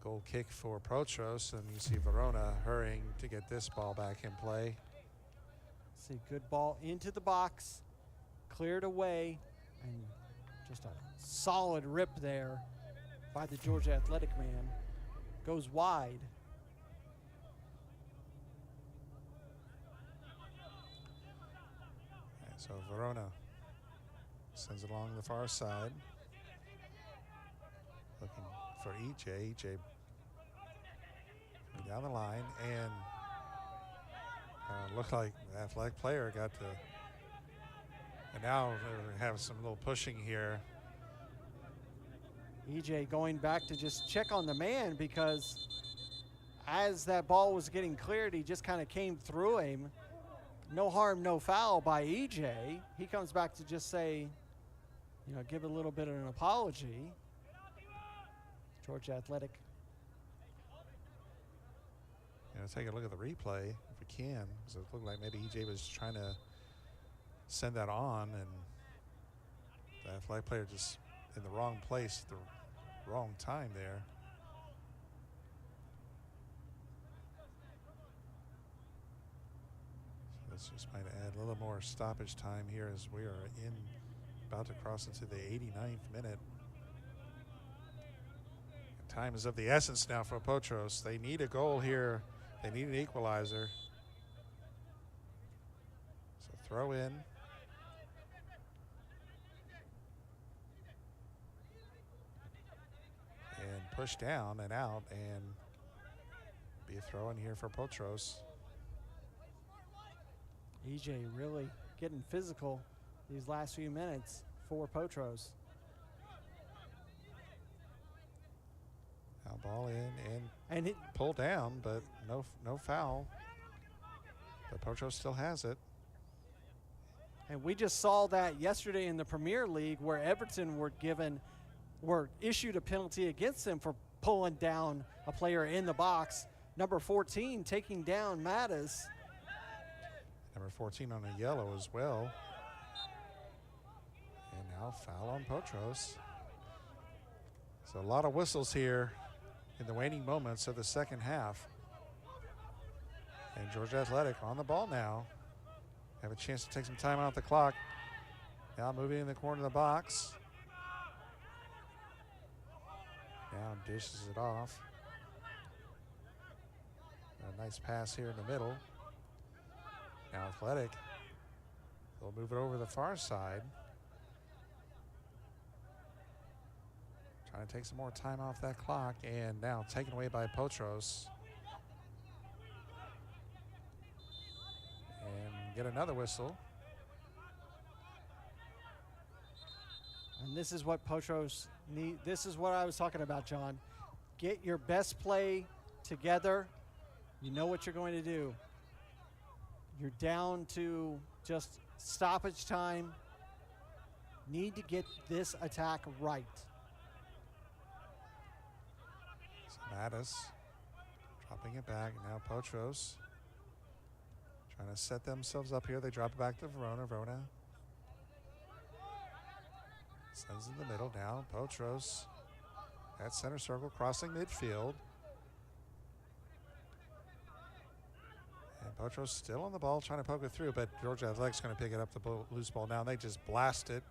goal kick for Potros, and you see Verona hurrying to get this ball back in play. See, good ball into the box, cleared away, and Just a solid rip there by the Georgia Athletic man. Goes wide. And so Verona sends it along the far side. Looking for EJ. EJ down the line, and looked like the athletic player got to, and now they're having some little pushing here. EJ going back to just check on the man, because as that ball was getting cleared, he just kind of came through him. No harm, no foul by EJ. He comes back to just say, you know, give a little bit of an apology. Georgia Athletic. You know, take a look at the replay if we can, because it looked like maybe EJ was trying to send that on, and the athletic player just in the wrong place, the wrong time there. So this just might add a little more stoppage time here as we are about to cross into the 89th minute. And time is of the essence now for Potros. They need a goal here. They need an equalizer. So throw in. And push down and out, and be a throw in here for Potros. EJ really getting physical these last few minutes for Potros. Now ball in And it, pull down, but no foul. But Potros still has it. and we just saw that yesterday in the Premier League, where Everton were issued a penalty against them for pulling down a player in the box. Number 14 taking down Mattis. Number 14 on a yellow as well. And now foul on Potros. So a lot of whistles here in the waning moments of the second half. And Georgia Athletic on the ball now. Have a chance to take some time out the clock. Now moving in the corner of the box. Now dishes it off. A nice pass here in the middle. Now Athletic, they'll move it over the far side. Trying to take some more time off that clock, and now taken away by Potros. And get another whistle. And this is what Potros need. This is what I was talking about, John. Get your best play together. You know what you're going to do. You're down to just stoppage time. Need to get this attack right. So Mattis dropping it back. Now Potros trying to set themselves up here. They drop it back to Verona. Verona sends in the middle. Now Potros at center circle, crossing midfield. And Potros still on the ball, trying to poke it through, but Georgia Athletic's going to pick it up, the loose ball now. They just blast it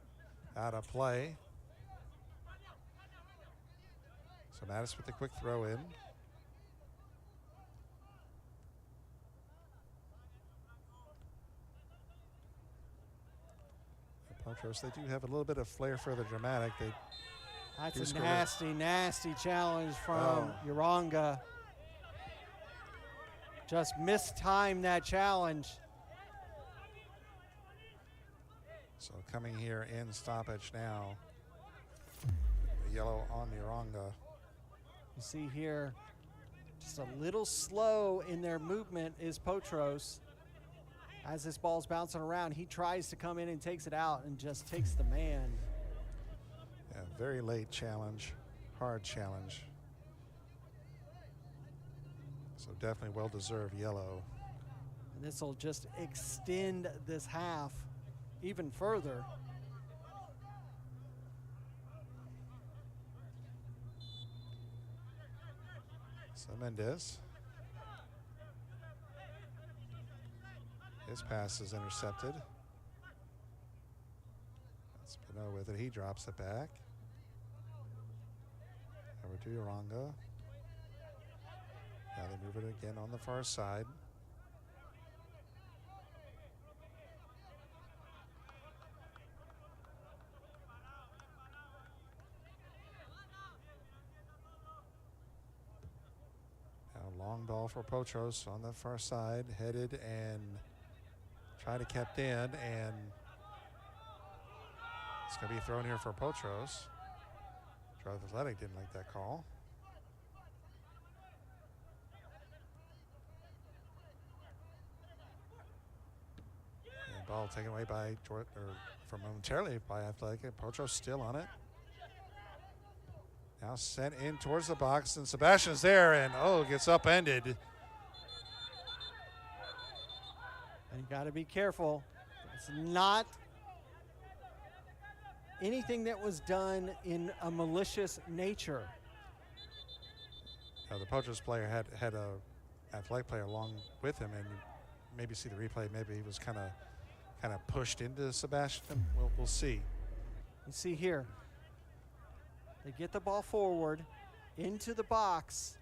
out of play. So Mattis with the quick throw in. Potros, they do have a little bit of flair for the dramatic. That's a nasty, nasty challenge from Uranga. Just mistimed that challenge. So coming here in stoppage now. Yellow on Uranga. You see here, just a little slow in their movement is Potros. As this ball's bouncing around, he tries to come in and takes it out and just takes the man. Yeah, very late challenge, hard challenge. So definitely well-deserved yellow. And this will just extend this half even further. So Mendez. His pass is intercepted. That's Cano with it. He drops it back. Over to Uranga. Now they move it again on the far side. Now long ball for Potros on the far side, headed and try to kept in, and it's going to be thrown here for Potros. Georgia Athletic didn't like that call. And ball taken away by from momentarily by Athletic. Potros still on it. Now sent in towards the box, and Sebastian's there, and gets upended. And you got to be careful. It's not anything that was done in a malicious nature. The Potros player had a Athletic player along with him, and maybe see the replay. Maybe he was kind of pushed into Sebastian. We'll see. You see here, they get the ball forward into the box,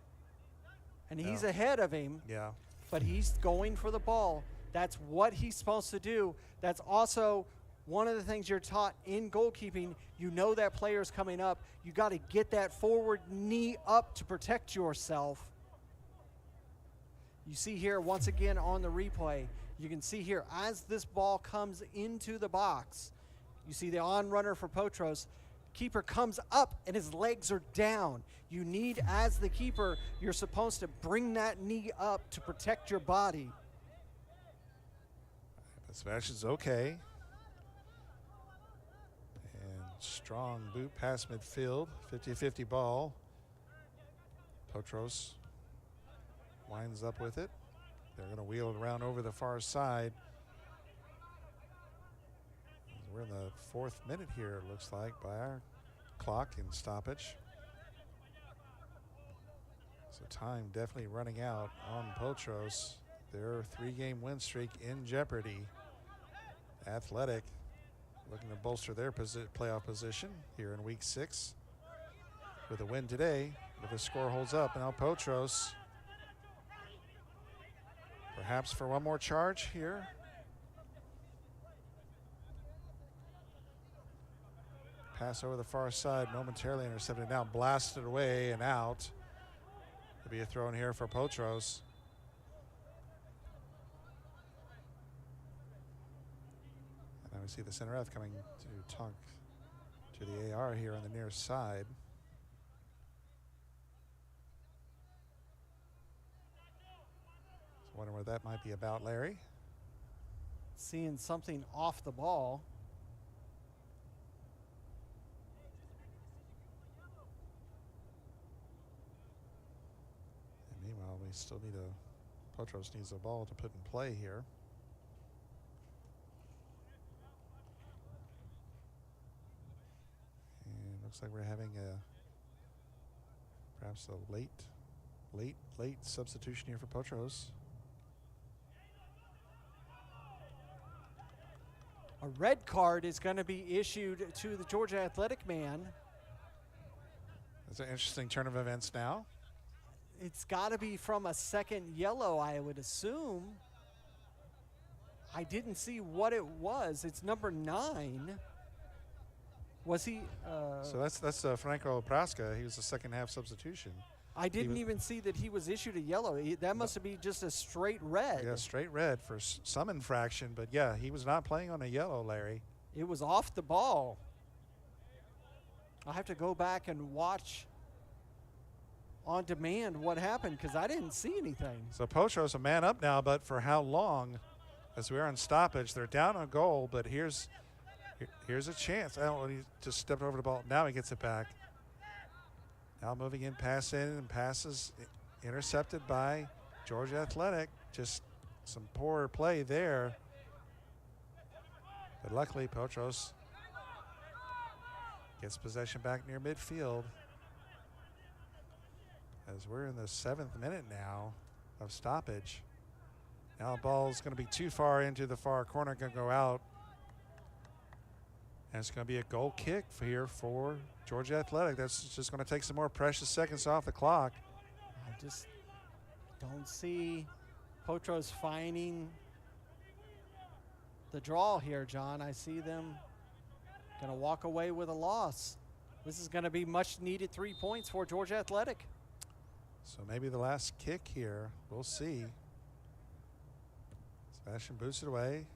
and he's ahead of him. Yeah. But he's going for the ball. That's what he's supposed to do. That's also one of the things you're taught in goalkeeping. You know that player's coming up. You got to get that forward knee up to protect yourself. You see here once again on the replay, you can see here as this ball comes into the box, you see the on runner for Potros. Keeper comes up and his legs are down. You need, as the keeper, you're supposed to bring that knee up to protect your body. Sebastian's okay. And strong boot past midfield, 50-50 ball. Potros winds up with it. They're going to wheel it around over the far side. We're in the 4th minute here, it looks like, by our clock in stoppage. So time definitely running out on Potros. Their 3-game win streak in jeopardy. Athletic looking to bolster their playoff position here in week 6 with a win today. If the score holds up, now Potros perhaps for one more charge here. Pass over the far side, momentarily intercepted, now blasted away and out. It'll be a throw in here for Potros. And now we see the center ref coming to talk to the AR here on the near side. So wondering what that might be about, Larry. Seeing something off the ball. Meanwhile, we still need Potros needs a ball to put in play here. And looks like we're having perhaps a late substitution here for Potros. A red card is going to be issued to the Georgia Athletic man. It's an interesting turn of events now. It's got to be from a second yellow, I would assume. I didn't see what it was. It's number 9. Was he? So that's Franco Praska. He was a second half substitution. I didn't even see that he was issued a yellow. That must be just a straight red. Yeah, straight red for some infraction. But yeah, he was not playing on a yellow, Larry. It was off the ball. I'll have to go back and watch on demand what happened because I didn't see anything. So Potros a man up now, but for how long? As we're on stoppage, they're down a goal, but here's a chance. He just stepped over the ball. Now he gets it back. Now moving in, pass in, and passes intercepted by Georgia Athletic. Just some poor play there. But luckily, Potros gets possession back near midfield. As we're in the 7th minute now of stoppage. Now the ball's going to be too far into the far corner, going to go out. And it's going to be a goal kick here for Georgia Athletic. That's just going to take some more precious seconds off the clock. I just don't see Potros finding the draw here, John. I see them going to walk away with a loss. This is going to be much needed 3 points for Georgia Athletic. So maybe the last kick here. We'll see. Sebastian boots it away.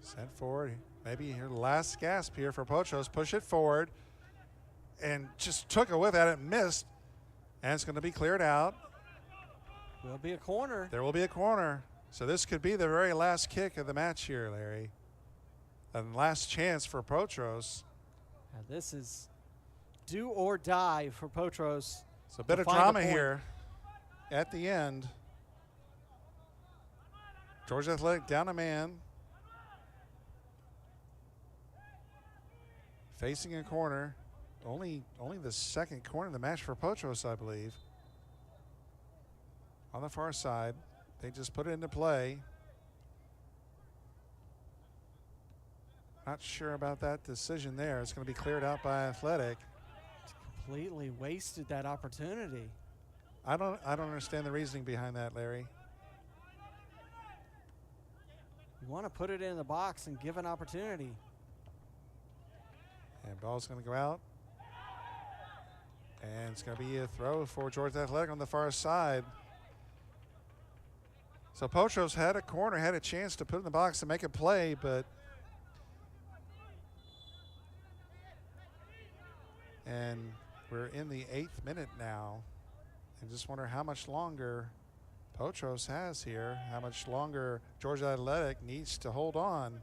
Sent forward. Maybe here the last gasp here for Potros. Push it forward. And just took a whiff at it, missed. And it's going to be cleared out. Will be a corner. There will be a corner. So this could be the very last kick of the match here, Larry. And last chance for Potros. Now this is do or die for Potros. So a bit of drama here at the end. Georgia Athletic down a man. Facing a corner. Only the second corner of the match for Potros, I believe. On the far side. They just put it into play. Not sure about that decision there. It's going to be cleared out by Athletic. Completely wasted that opportunity. I don't understand the reasoning behind that, Larry. You want to put it in the box and give an opportunity. And ball's going to go out. And it's going to be a throw for Georgia Athletic on the far side. So Potros had a corner, had a chance to put it in the box and make a play, but and we're in the 8th minute now. And just wonder how much longer Potros has here, how much longer Georgia Athletic needs to hold on.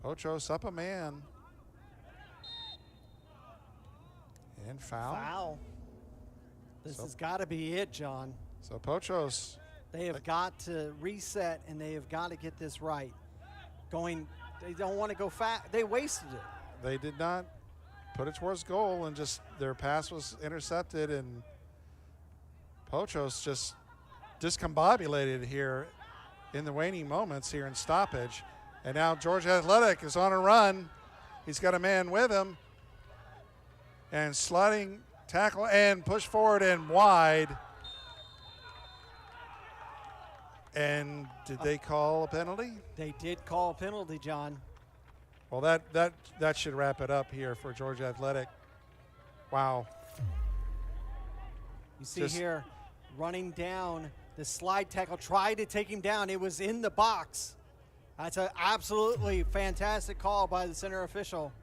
Potros up a man. And foul. Foul. This So- has got to be it, John. So Potros. They have got to reset, and they have got to get this right. They don't want to go fast. They wasted it. They did not put it towards goal, and just their pass was intercepted, and Potros just discombobulated here in the waning moments here in stoppage. And now Georgia Athletic is on a run. He's got a man with him. And sliding tackle and push forward and wide. And did they call a penalty? They did call a penalty, John. Well, that should wrap it up here for Georgia Athletic. Wow. You see here, running down the slide tackle, tried to take him down. It was in the box. That's an absolutely fantastic call by the center official.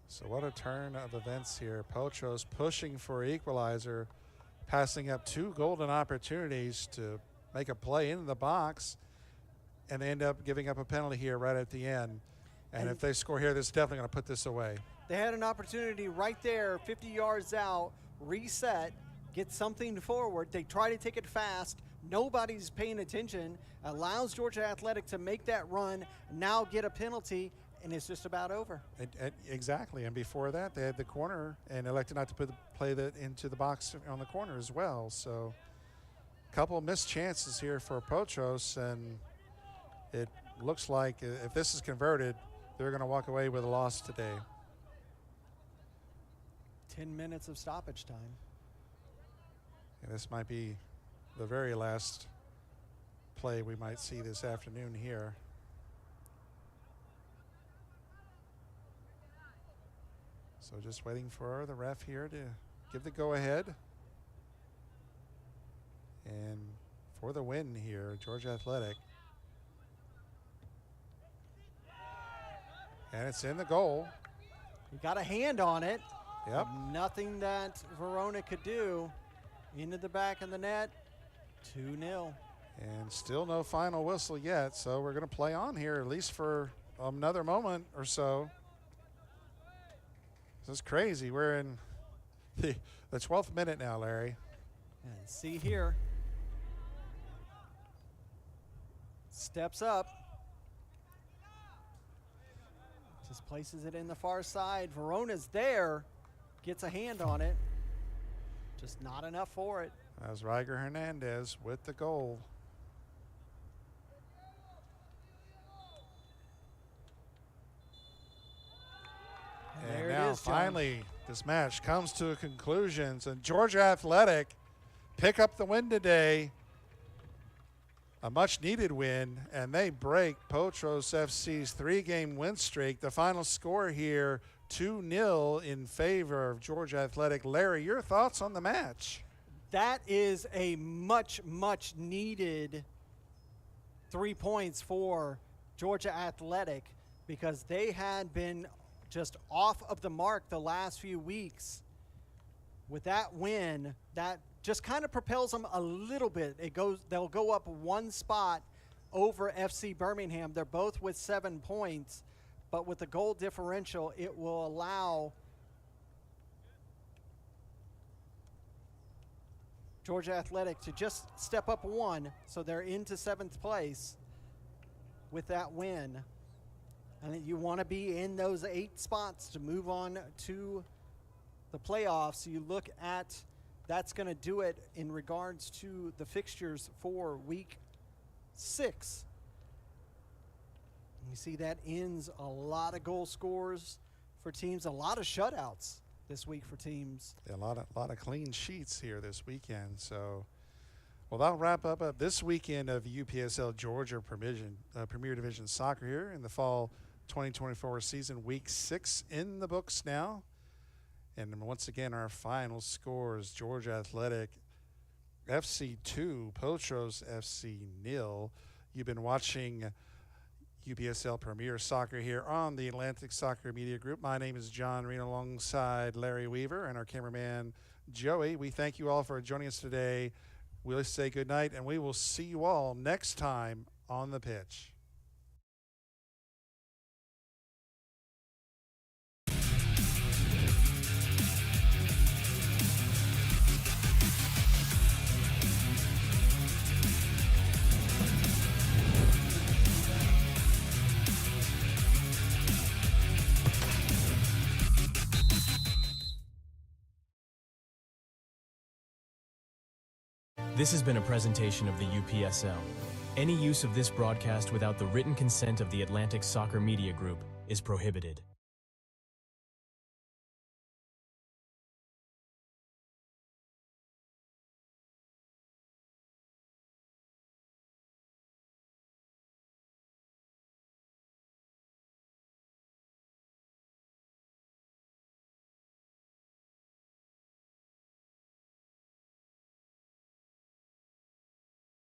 So what a turn of events here. Potros pushing for equalizer, passing up 2 golden opportunities to make a play into the box, and they end up giving up a penalty here right at the end. And if they score here, they're definitely going to put this away. They had an opportunity right there, 50 yards out, reset, get something forward. They try to take it fast. Nobody's paying attention. Allows Georgia Athletic to make that run, now get a penalty, and it's just about over. Exactly, and before that, they had the corner and elected not to play that into the box on the corner as well. So a couple of missed chances here for Potros, and it looks like if this is converted, they're going to walk away with a loss today. 10 minutes of stoppage time. And this might be the very last play we might see this afternoon here. So just waiting for the ref here to give the go-ahead. And for the win here, Georgia Athletic. And it's in the goal. He got a hand on it. Yep. Nothing that Verona could do. Into the back of the net, 2-0. And still no final whistle yet, so we're going to play on here at least for another moment or so. This is crazy. We're in the 12th minute now, Larry. And see here. Steps up. Just places it in the far side. Verona's there. Gets a hand on it. Just not enough for it. As Riger Hernandez with the goal. And And there now it is, John. finally this match comes to a conclusion. So Georgia Athletic pick up the win today. A much needed win, and they break Potros FC's 3-game win streak. The final score here, 2-0 in favor of Georgia Athletic. Larry, your thoughts on the match? That is a much, much needed 3 points for Georgia Athletic because they had been just off of the mark the last few weeks. With that win, that just kind of propels them a little bit. They'll go up 1 spot over FC Birmingham. They're both with 7 points, but with the goal differential, it will allow Georgia Athletic to just step up 1, so they're into 7th place with that win. And you want to be in those 8 spots to move on to the playoffs. You look at, that's going to do it in regards to the fixtures for week 6. You see that ends a lot of goal scores for teams, a lot of shutouts this week for teams. Yeah, a lot of clean sheets here this weekend. So, well, that'll wrap up this weekend of UPSL Georgia Premier Division Soccer here in the fall 2024 season. Week 6 in the books now. And once again, our final scores: Georgia Athletic FC 2, Potros FC 0. You've been watching UPSL Premier Soccer here on the Atlantic Soccer Media Group. My name is John Reno alongside Larry Weaver and our cameraman Joey. We thank you all for joining us today. We'll say good night, and we will see you all next time on the pitch. This has been a presentation of the UPSL. Any use of this broadcast without the written consent of the Atlantic Soccer Media Group is prohibited.